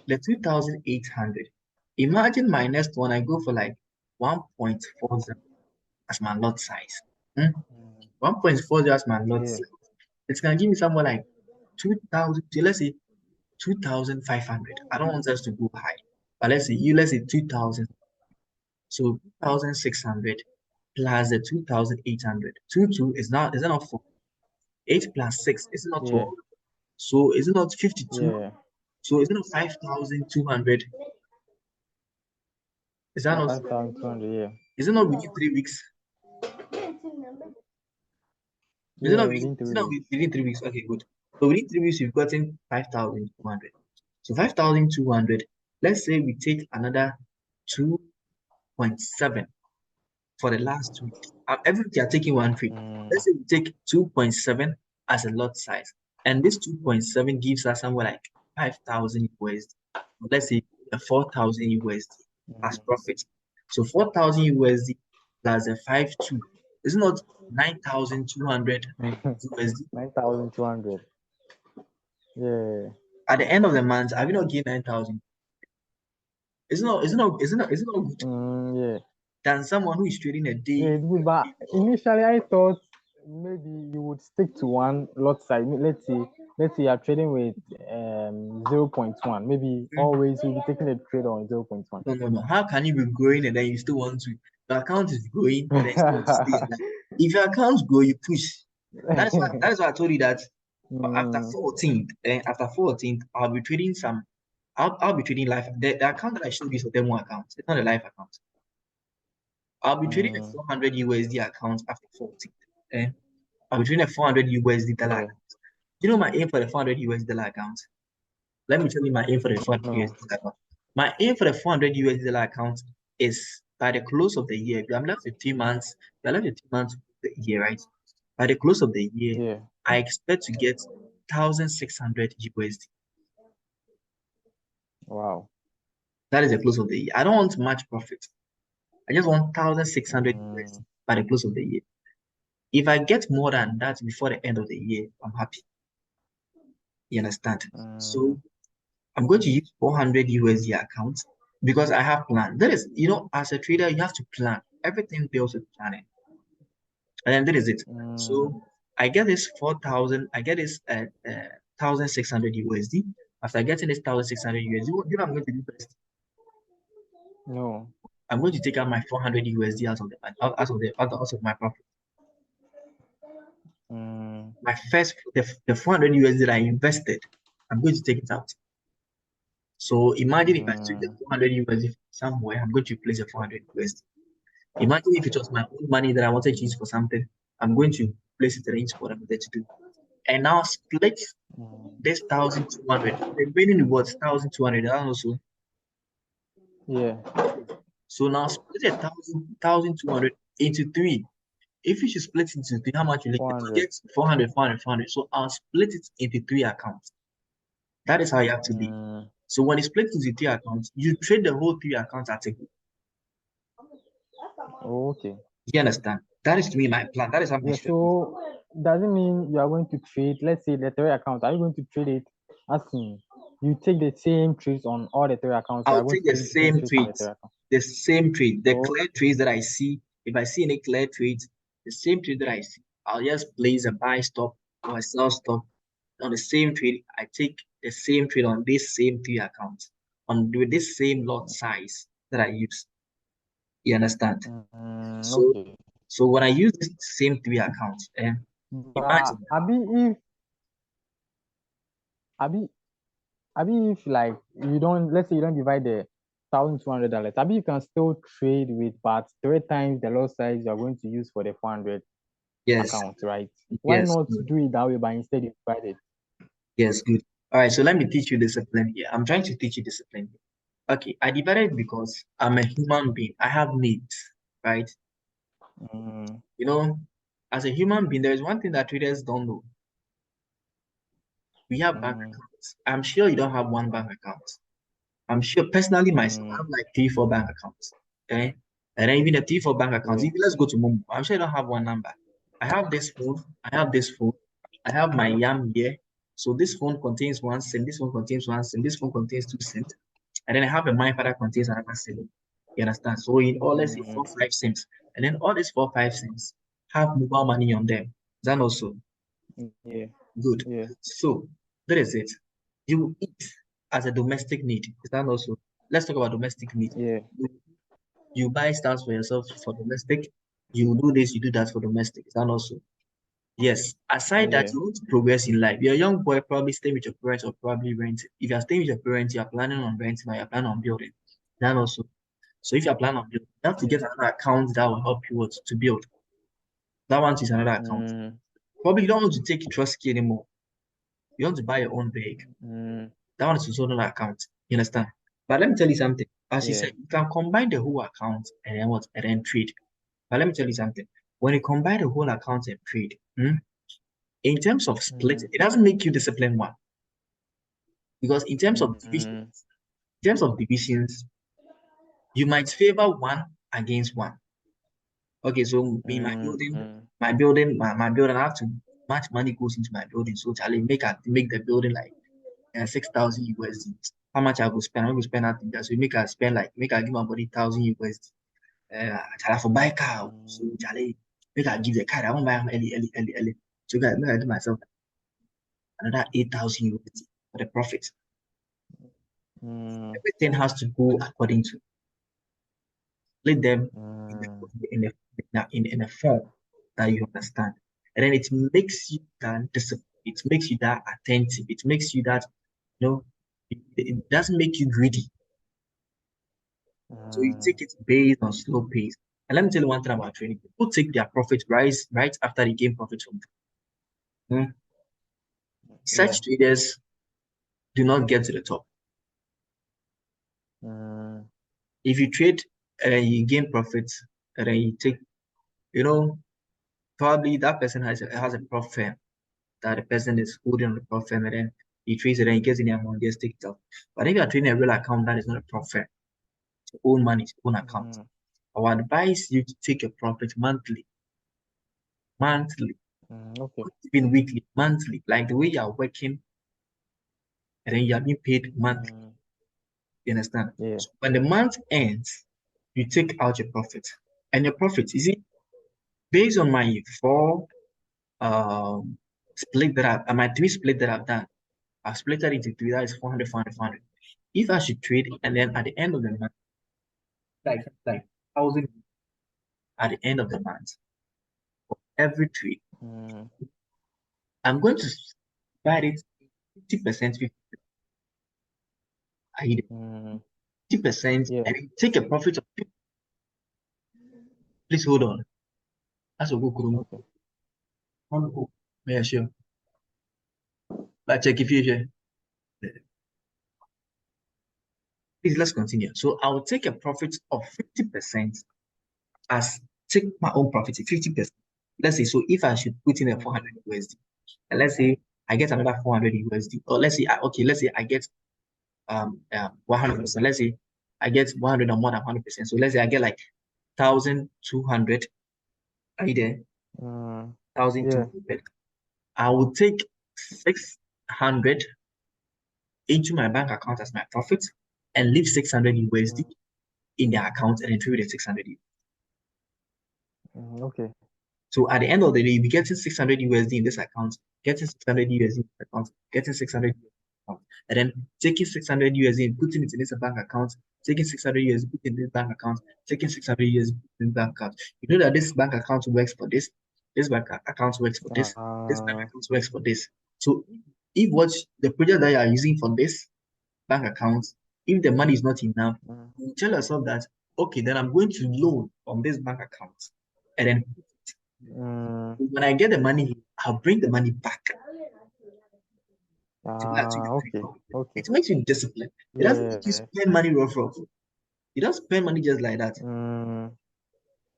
The 2,800. Imagine my next one, I go for like 1.40 as my lot size. 1.40 as my lot Yeah. size. It's gonna give me somewhere like 2,000. Let's say 2,500. I don't want us to go high, but let's say 2,000. So 2,600 plus the 2,800. 2 is not, is it not 4? 8 plus 6 is it not Yeah. 12? So is it not 52? Yeah. So is it not 5,200? Is that Yeah. not, 5,200. Yeah. is it not within 3 weeks? Yeah. Within Is it three not weeks. within 3 weeks? Okay, good. So within 3 weeks, you've gotten 5,200. So 5,200, let's say we take another 2.7 for the last 2 weeks. Every week you're taking one trade. Let's say we take 2.7 as a lot size. And this 2.7 gives us somewhere like 5,000 USD. Let's say 4,000 USD as profit. So 4,000 USD plus a 5.2 is not 9,200 USD. 9,200. Yeah. At the end of the month, have you not gained 9,000? Is it not good Yeah. than someone who is trading a Yeah, day? it's good. But initially, I thought maybe you would stick to one lot size. Let's say you're trading with 0.1. Maybe always you'll be taking a trade on 0.1. No, no, no. How can you be growing and then you still want to? Your account is growing and then you still want to stay in that. If your account grow, you push. That is why I told you that after Mm, 14th, after 14th, I'll be trading life. The account that I showed you is a demo account. It's not a live account. I'll be trading a mm, 400 USD account after 14th. Eh? I'll be trading a 400 USD dollar yeah. account. Do you know my aim for the 400 USD dollar account? Let me tell you my aim for the 400 No. USD account. My aim for the 400 USD account is by the close of the year. I'm left with 3 months. We're left with 3 months of the year, right? By the close of the year, Yeah. I expect to get 1,600 USD. Wow. That is the close of the year. I don't want much profit. I just want 1,600 USD Mm, by the close of the year. If I get more than that before the end of the year, I'm happy. You understand? So mm, I'm going to use 400 USD account because I have plan. That is, as a trader, you have to plan. Everything builds with planning. And then that is it. mm, So I get this 4,000, I get this 1,600 USD. After getting this 1,600 USD, what I'm going to do first? no. I'm going to take out my 400 USD out of my profit. Mm, My first, the 400 USD that I invested, I'm going to take it out. So imagine if I took the mm, 400 USD somewhere, I'm going to place the 400 USD. Imagine if it was my own money that I wanted to use for something, I'm going to place it into what I wanted to do. And now split mm. this 1,200. The remaining was 1,200 also. Yeah. So now split 1,200 into three. If you should split it into three, how much will it get? It 400. gets 400, 400, 400. So I'll split it into three accounts. That is how you have to be. Mm, So when you split it into three accounts, you trade the whole three accounts at a go. okay. You understand? That is to me my plan. That is how my Yeah, strategy. so doesn't mean you are going to trade, let's say the three accounts, are you going to trade it as in you take the same trades on all the three accounts, you I'll are going take to the take different same trades on the trades, three accounts? the Oh, clear trades that I see. If I see any clear trades, the same trade that I see, I'll just place a buy stop or a sell stop on the same trade. I take the same trade on this same three accounts on with this same lot size that I use. You understand? So, okay. so when I use this same three accounts, and But imagine, Abi, if like you don't, let's say you don't divide the $1,200, Abi, you can still trade with but three times the lot size you are going to use for the 400 yes, account, right? Why yes, not good, do it that way, but instead you divide it? yes, good. All right, so let me teach you discipline here. I'm trying to teach you discipline here. Okay, I divided because I'm a human being. I have needs, right? Mm, You know, as a human being, there is one thing that traders don't know. We have bank mm, accounts. I'm sure you don't have one bank account. I'm sure personally myself, I mm, have like three, four bank accounts. Okay. And then even the three, four bank accounts, yeah. even let's go to Momo. I'm sure you don't have one number. I have this phone, I have this phone, I have my YAM here. So this phone contains one SIM, this phone contains one SIM, this phone contains two SIMs. And then I have a MiFi that contains another SIM. You understand? So in all, let's say Mm, 4, 5 cents, and then all these 4, 5 cents have mobile money on them. Is that also yeah, good? yeah, So that is it. You eat as a domestic need. Is that also? Let's talk about domestic need. yeah, You, you buy stuff for yourself for domestic. You do this, you do that for domestic. Is that also? Yes. Aside that, yeah. you want to progress in life. You're a young boy, probably stay with your parents or probably renting. If you're staying with your parents, you're planning on renting or you're planning on building. That also. So if you're planning on building, you have to get another account that will help you to build. That one is another account. Mm, Probably you don't want to take trust key anymore. You want to buy your own bag. mm, That one is also another account. You understand? But let me tell you something. As you yeah. said, you can combine the whole account and then what? And then trade. But let me tell you something. When you combine the whole account and trade, in terms of split, Mm, it doesn't make you discipline one. Because mm, in terms of divisions, you might favor one against one. Okay, so in mm, my building, I have to much money goes into my building. So Charlie make the building like 6,000 USD. How much I will spend? I will spend nothing. So make I spend like make I give my body 1,000 USD. Charlie for buy car. So mm, Charlie make I give the car. I won't buy them early. So guys, make I do myself another 8,000 USD for the profit. mm, Everything has to go according to split them in mm, in in a form that you understand. And then it makes you that discipline. It makes you that attentive. It makes you that, it doesn't make you greedy. So you mm, take it based on slow pace. And let me tell you one thing about trading. People take their profit right after they gain profit from it. yeah. Such traders do not get to the top. Mm, If you trade and then you gain profits and then you take, you know, probably that person has a prop firm that the person is holding on the prop firm and then he trades it and he gets in the amount, just take it off. But if you are trading a real account, that is not a prop firm. It's your own money, it's your own account. mm, I would advise you to take your profit monthly, okay. not even weekly, monthly, like the way you are working and then you are being paid monthly. Mm, You understand? yeah. So when the month ends, you take out your profit. And your profit, you see, based on my four split that my three split that I've done, I've split it into three, that is 400, 400, 400. If I should trade and then at the end of the month, like 1,000 at the end of the month, every trade, Mm, I'm going to divide it 50%, 50, I need mm, 50%, yeah. and then take a profit of 50. Please hold on. That's a good Kurumo. Okay. Yeah, sure. But check if you share. Please let's continue. So I will take a profit of 50% as take my own profit, 50%. Let's say, so if I should put in a Mm, 400 USD, and let's say I get another 400 USD, or let's say, okay, let's say I get 100%. Let's say I get 100 or more than 100%. So let's say I get like 1,200. Are you there? mm, yeah. 1,200. I will take 600 into my bank account as my profit and leave 600 USD Mm, in their account and then trade with the 600. okay. So at the end of the day, you'll be getting 600 USD in this account, getting 600 USD in this account, getting 600 account, and then taking 600 USD and putting it in this bank account, taking 600 USD, putting in this bank account, taking 600 USD, putting in this bank account. You know that this bank account works for this bank account works for this bank Uh, account works for this. So if what the project that you are using for this bank account, if the money is not enough, mm, you tell yourself that, okay, then I'm going to loan from this bank account. And then mm, when I get the money, I'll bring the money back to go and take the money okay. from it. Okay. It makes you disciplined. It doesn't make you Yeah. spend money rough. You don't spend money just like that. Mm,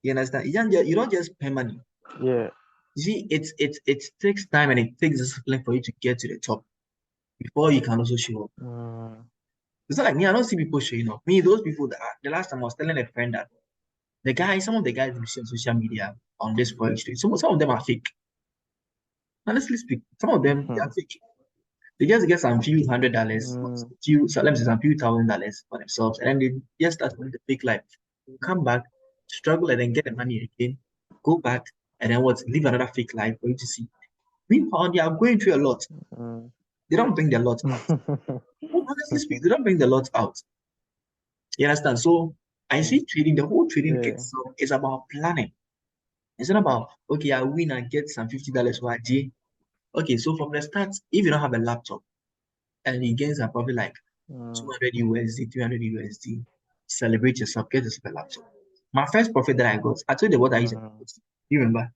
You understand? You don't just spend money. yeah. You see, it takes time and it takes discipline for you to get to the top before you can also show up. Mm, It's not like me, I don't see people showing up. Me, those people that the last time I was telling a friend that some of the guys we see on social media on this Forex street, some of them are fake. Honestly speaking, some of them they are fake. They just get some few $100, mm, few so let me say some few $1,000 for themselves, and then they just start living the fake life. You come back, struggle, and then get the money again, go back, and then what? Live another fake life for you to see. Meanwhile, they are going through a lot. Mm. They don't bring the lot out. Oh, honestly speaking, they don't bring the lot out. You understand? So I see trading, the whole trading Yeah. itself is about planning. It's not about, okay, I win and get some $50 for a G. Okay, so from the start, if you don't have a laptop and you gain some profit like Mm. 200 USD, 300 USD, celebrate yourself, get yourself a laptop. My first profit that I got, I told you what I used to Mm. do. You remember?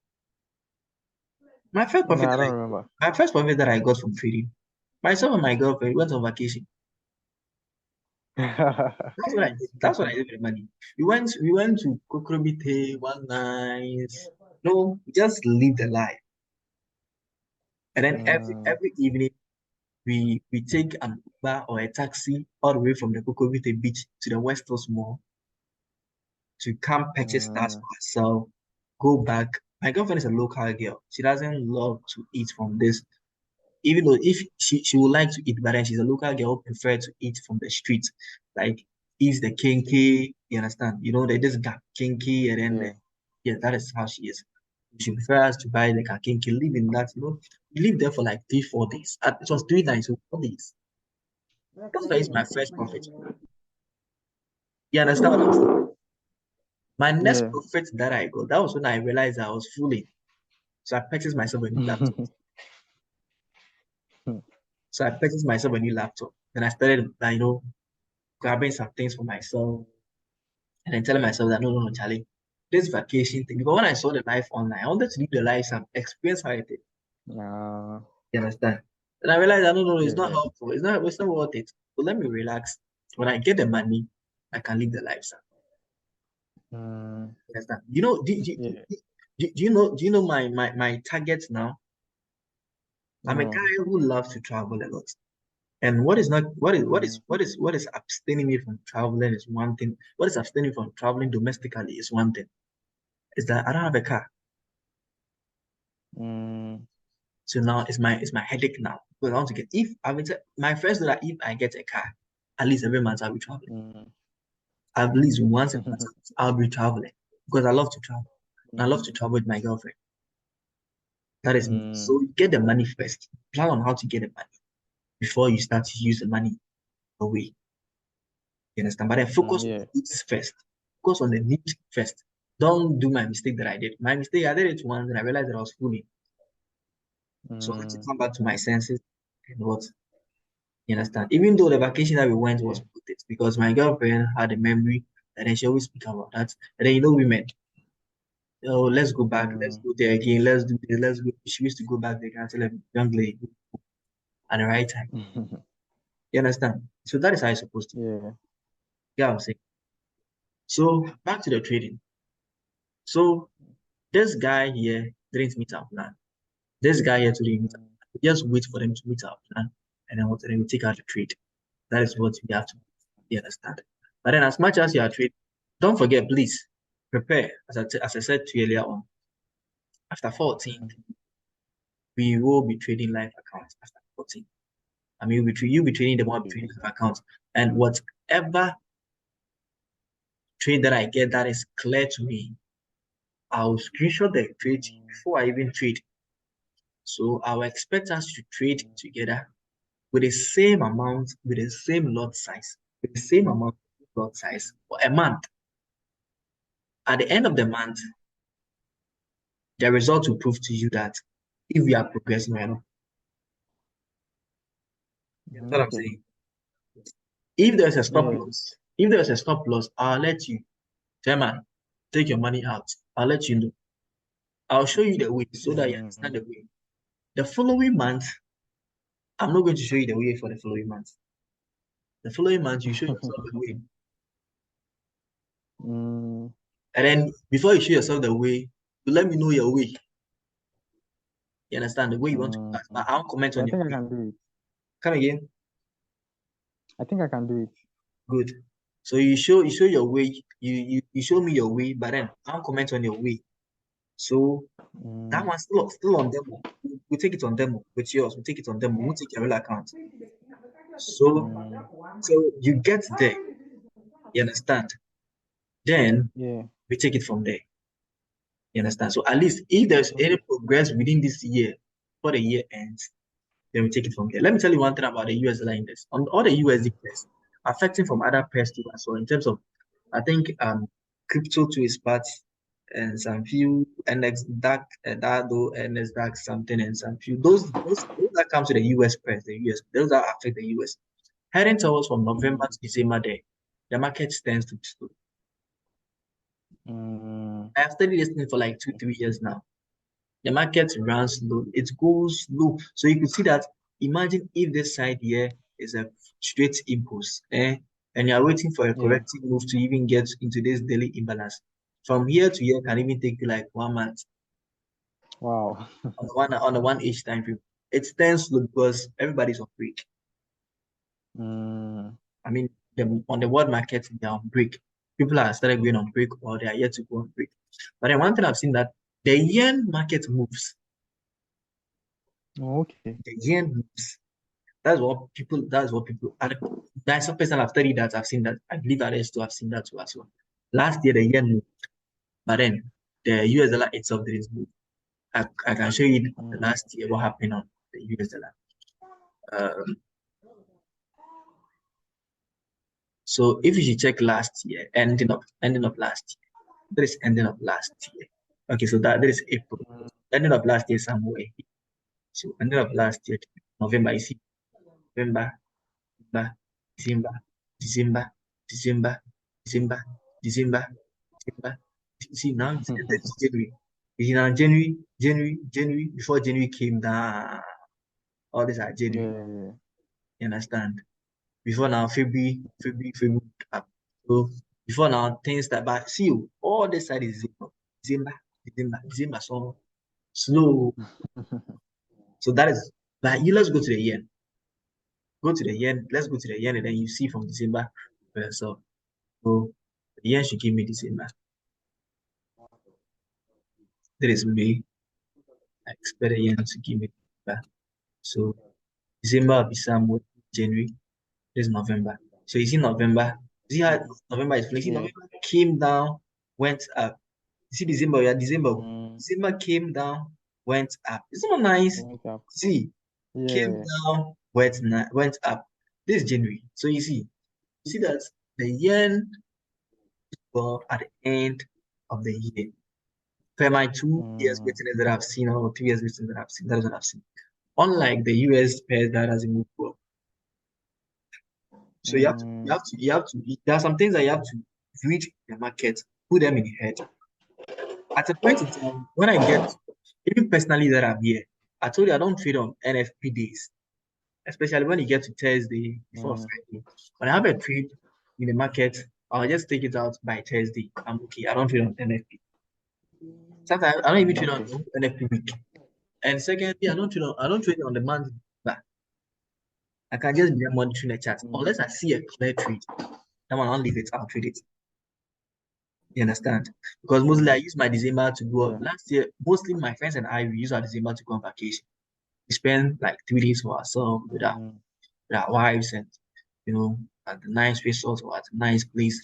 My first No, profit I that don't I remember. my first profit that I got from trading. Myself and my girlfriend went on vacation. That's what I did. That's what I did with the money. We went to Kokrobite one night. No, just live the life. And then every Mm. every evening we take an Uber or a taxi all the way from the Kokrobite beach to the West Coast Mall to come purchase stuff Mm. for herself, go back. My girlfriend is a local girl. She doesn't love to eat from this. Even though if she would like to eat, but then she's a local girl who prefer to eat from the street. Like eats the kinky, you understand? You know, they just got kinky and then Yeah. yeah, that is how she is. She prefers to buy the kinky, live in that, we live there for like 3, 4 days. It was 3 nights, so 4 days. That's why it's my first profit. You understand what I'm saying? My next Yeah. profit that I got, that was when I realized I was fooling. So I purchased myself a new laptop. So I purchased myself a new laptop. Then I started, grabbing some things for myself and then telling myself that no, Charlie, this vacation thing. Because when I saw the life online, I wanted to live the life some experience how it is. Uh, You understand? And I realized that no, it's not yeah. helpful. It's not worth it. So let me relax. When I get the money, I can live the lifestyle. Mm. You understand? You know, Yeah. do you know my targets now? I'm a No. guy who loves to travel a lot. And what is not what is what Mm. is what is what is abstaining me from traveling is one thing. What is abstaining from traveling domestically is one thing. Is that I don't have a car. Mm. So now it's my headache now. Because I want to get if I mean my first that if I get a car, at least every month I'll be traveling. Mm. At least once a month I'll be traveling. Because I love to travel. And I love to Mm. travel with my girlfriend. That is me. So Mm. you get the money first. Plan on how to get the money before you start to use the money away. You understand? But then Mm. focus on the Yeah. needs first. Focus on the needs first. Don't do my mistake that I did. My mistake, I did it once and I realized that I was fooling. So I had to Mm. come back to my senses and what you understand. Even though the vacation that we went was Yeah. worth it because my girlfriend had a memory and then she always speak about that. And then women, oh, let's go back, let's Mm. go there again, let's do this, let's go. She used to go back there and tell a young lady at the right time. You understand? So that is how it's supposed to be. Yeah. Yeah, I'm saying. So back to the trading. So this guy here didn't meet our plan. This guy here today meet our Mm. plan. We just wait for them to meet our plan, and then we take out the trade. That is what we have to you understand. But then, as much as you are trading, don't forget, please prepare. As I said to you earlier on, after 14, Mm. we will be trading live accounts after 14. I mean, you'll be trading the one Yeah. trading live accounts, and whatever trade that I get that is clear to me, I'll screenshot the trade Mm. before I even trade. So I'll expect us to trade together with the same amount, with the same lot size, with the same amount of lot size for a month. At the end of the month, the result will prove to you that if we are progressing or not. You Mm. know what I'm Okay. saying? If there's a stop Yeah. loss, if there's a stop loss, I'll let you, Chairman, take your money out. I'll let you know. I'll show you the way so that you understand Mm. the way. The following month, I'm not going to show you the way for the following month. The following month, you show yourself the way. Mm. And then before you show yourself the way, you let me know your way. You understand the way you want to pass. But Mm. I won't comment Yeah, on I your think I way. can do it. Come again. I think I can do it. Good. So you show your way. You show me your way, but then I won't comment on your way. So that Mm. one's still on demo. We take it on demo with yours. We take it on demo. We'll take your real account. So Mm. so you get there. You understand? Then Yeah. we take it from there. You understand? So at least if there's any Okay. progress within this year, before the year ends, then we take it from there. Let me tell you one thing about the US dollar index. On all the USD pairs, affecting from other pairs too as well. In terms of, I think crypto to is part, and some few NX dark Dado NX dark something, and some few those that come to the US pairs, the US those that affect the US. Heading towards from November Mm, to December there, the market tends to be slow. mm, I have studied this thing for like 2, 3 years now. The market runs low, it goes low. So you could see that. Imagine if this side here is a straight impulse, and you're waiting for a yeah. corrective move to even get into this daily imbalance. From here to here can even take you like 1 month Wow. on the one each time frame. It stands slow because everybody's on break. Mm, I mean, on the world market, they're on break. People are started going on break or they are yet to go on break. But then one thing I've seen that the yen market moves. okay. The yen moves. That's what people are. That's some person I've studied that I've seen that. I believe others too have seen that too as well. Last year the yen moved, but then the US dollar itself didn't move. I can show you the Mm, last year what happened on the US dollar. Um, so if you should check last year, ending of last year, that is ending of last year. Okay, so that is April. Ending of last year somewhere. So ending of last year, November, you see, November, December, December, December, December, December, December. See now it's entered January. You see now January, before January came down, all these are January. yeah. You understand? Before now, February up. So before now, things start, but see you, all this side is December, so slow. So that is, but you let's go to the yen. Go to the yen, let's go to the yen, and then you see from December. So the yen should give me December. That is May. I expect the yen to give me December. So December will be somewhere January. This is November. So you see November. See how November is flexing. Yeah. November came down, went up. You see December, yeah, December. Mm, December came down, went up. Isn't it nice? went up. See, came Yeah. down, went up. This is January. So you see that the yen well at the end of the year. For my 2 years Mm, business that I've seen, or 3 years business that I've seen, that is what I've seen. Unlike the US pairs that hasn't moved well. So mm, there are some things that you have to read the market, put them in your head. At a point in time, when I get, even personally that I'm here, I told you I don't trade on NFP days, especially when you get to Thursday before mm, Friday. When I have a trade in the market, I'll just take it out by Thursday. I'm okay. I don't trade on NFP. Sometimes I don't even trade on okay. NFP week. And secondly, I don't trade on the month, but I can just be monitoring the chart Mm, unless I see a clear trade. That one I'll leave it, I'll trade it. You understand? Because mostly I mm, use my December to go. yeah. Last year, mostly my friends and I we use our December to go on vacation. We spend like 3 days for ourselves Mm, with our wives and at the nice resort or at a nice place.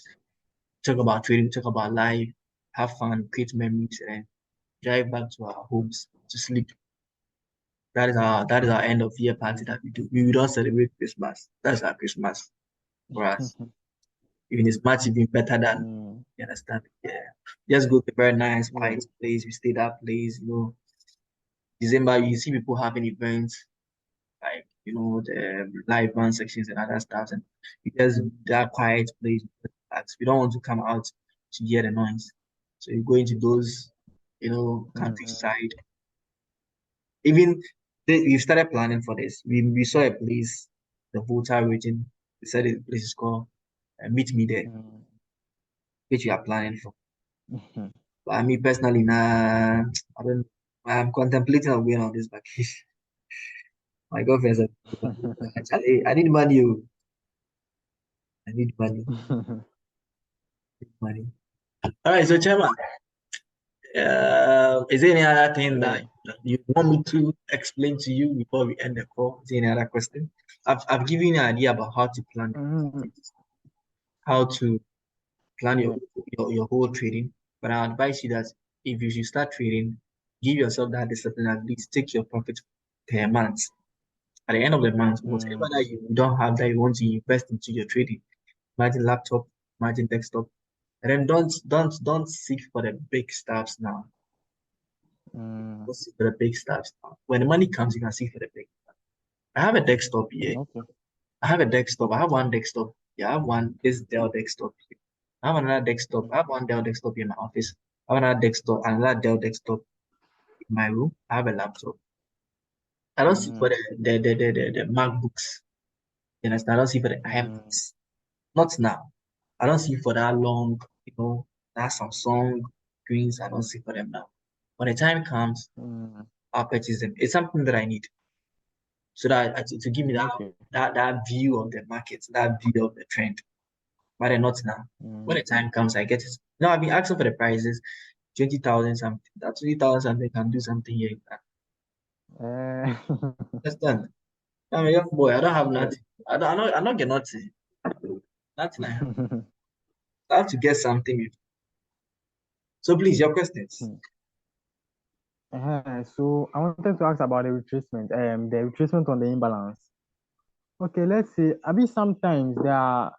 Talk about trading, talk about life, have fun, create memories, and drive back to our homes to sleep. That is our end of year party that we do. We don't celebrate Christmas. That's our Christmas for us. Even it's much even better than mm, you understand. Yeah. Just go to a very nice yeah. quiet place. We stay that place, December you see people having events like the live band sections and other stuff and because that quiet place we don't want to come out to hear the noise. So you go into those, Mm, countryside. Even we started planning for this. We saw a place, the Volta region. We said the place is called Meet Me There, mm, which we are planning for. mhm. But I mean, personally, nah, I don't. I'm contemplating on going on this vacation. My girlfriend said, actually, I need money. Oh. I need money. Money. All right, so Chema, is there any other thing Yeah. that you want me to explain to you before we end the call? Is there any other question? I've given you an idea about how to plan, Mm, how to plan Yeah. your whole trading. But I advise you that if you should start trading, give yourself that discipline, at least take your profit per month. At the end of the month, whatever Mm, that you don't have that you want to invest into your trading, imagine laptop, imagine desktop, and then don't seek for the big stuffs now. mm, Don't seek for the big stuffs now. When the money comes, you can seek for the big. I have a desktop here. okay. I have a desktop. I have one desktop. Yeah, I have one this Dell desktop here. I have another desktop. I have one Dell desktop in my office. I have another desktop, another Dell desktop in my room. I have a laptop. I don't seek for Mm, the MacBooks. You understand? I don't seek for the mm, iPads. Not now. I don't seek for that long, that Samsung screens. I don't seek for them now. When the time comes, mm, I'll purchase them. It's something that I need. So that to give me okay. that view of the market, that view of the trend. But they're not now. When Mm, the time comes, I get it. Now I've been asking for the prices, 20,000 something. That 20,000 something can do something here. eh, Understand? I'm a young boy. I don't have yeah. nothing. I don't get nothing. Nothing I have. I have to get something. So please, your questions. So I wanted to ask about the retracement on the imbalance. Okay, let's say, I mean, sometimes there are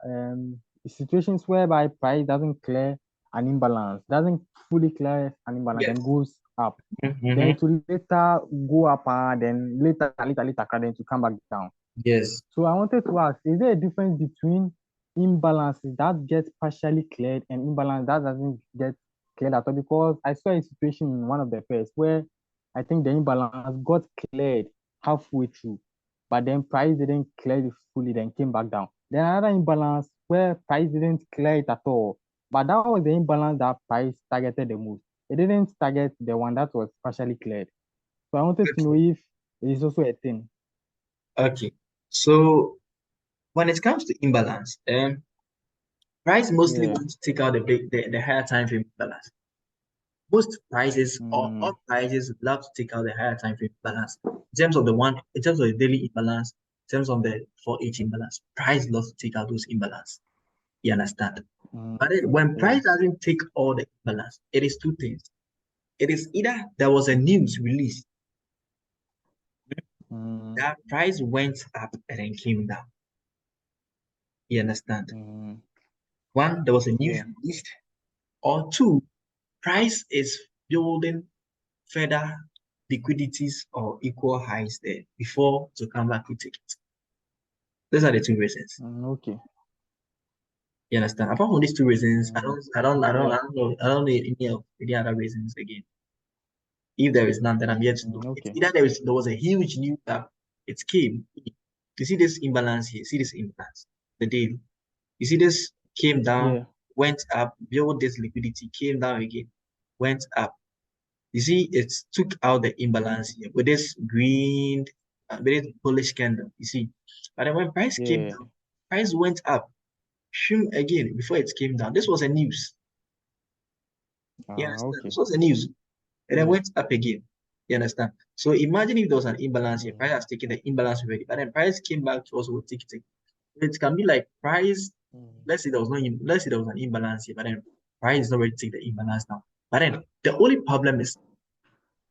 situations whereby price doesn't clear an imbalance, doesn't fully clear an imbalance, Yes. and goes up. Then Mm-hmm. it will later go up, and then later, then to come back down. Yes. So I wanted to ask, is there a difference between imbalances that get partially cleared and imbalance that doesn't get cleared at all? Because I saw a situation in one of the pairs where I think the imbalance got cleared halfway through, but then price didn't clear it fully, then came back down. Then another imbalance where price didn't clear it at all, but that was the imbalance that price targeted the most. It didn't target the one that was partially cleared. So I wanted to know Okay. if it is also a thing. Okay. So when it comes to imbalance, price mostly Yeah. wants to take out the higher time frame imbalance. Most prices or Mm, all prices love to take out the higher time frame balance. In terms of the daily imbalance, in terms of the 4H imbalance, price loves to take out those imbalance. You understand? mm, But then when yeah. price doesn't take all the imbalance, it is two things. It is either there was a news release Mm, that price went up and then came down. You understand? mm, One, there was a news yeah. released, or two, price is building further liquidities or equal highs there before to come back to take it. Those are the two reasons. Okay. You understand? Apart from these two reasons, Mm, I yeah. don't know, I don't know any other reasons again. If there is none, then I'm yet to know. It's Okay. either there was a huge new gap, it came. You see this imbalance here, see this imbalance, the daily. You see this came down, Yeah. went up, built this liquidity, came down again, went up. You see, it took out the imbalance here with this green, with this bullish candle. You see, but then when price came Yeah. down, price went up, shroom again before it came down. This was a news. You understand? Okay. This was a news, and then Yeah. went up again. You understand? So imagine if there was an imbalance here. Price Mm, has taken the imbalance already, but then price came back to also take it. It can be like price. mm, Let's say there was an imbalance here, but then price is not ready to take the imbalance now. But then the only problem is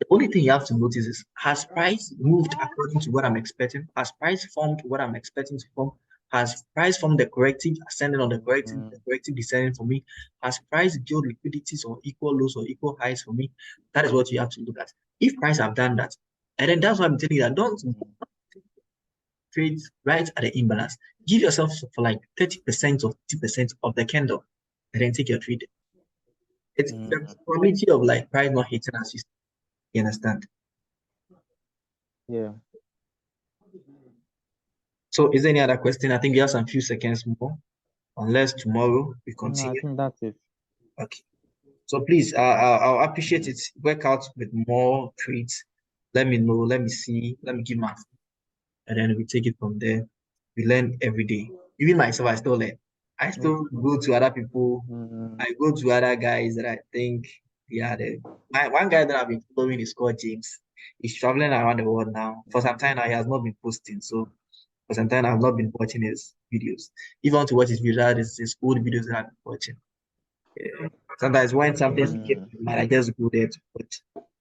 the only thing you have to notice is, has price moved according to what I'm expecting? Has price formed what I'm expecting to form? Has price formed the corrective ascending on the mm, corrective descending for me? Has price built liquidities or equal lows or equal highs for me? That is what you have to look at. If price have done that, and then that's why I'm telling you that don't mm, trade right at the imbalance. Give yourself for like 30% or 50% of the candle, and then take your trade. It's the mm, probability of like price not hitting us. You understand? yeah. So is there any other question? I think we have some few seconds more, unless tomorrow we No, I continue. think that's it. Okay. So please, I'll appreciate it. Work out with more treats. Let me know. Let me see. Let me give my, and then we take it from there. We learn every day. Even myself, I still learn. I Okay. still go to other people. Mm, I go to other guys that I think they are the. One guy that I've been following is called James. He's traveling around the world now. For some time now, he has not been posting. So for some time, I've not been watching his videos. If you want to watch his videos, that is his old videos that I've been watching. Sometimes when something's keep Mm. in mind, I just go there to put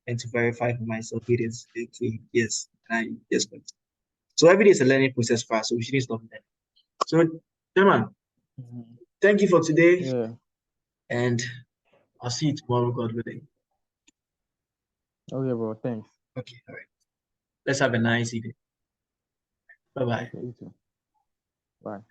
and to verify for myself it is okay, yes, and I just put. So every day is a learning process for us, so we shouldn't stop there. So, German, Mhm. thank you for today, Yeah. and I'll see you tomorrow, God willing. Okay, bro. Thanks. Okay, all right. Let's have a nice evening. Bye bye. Okay, you too. Bye.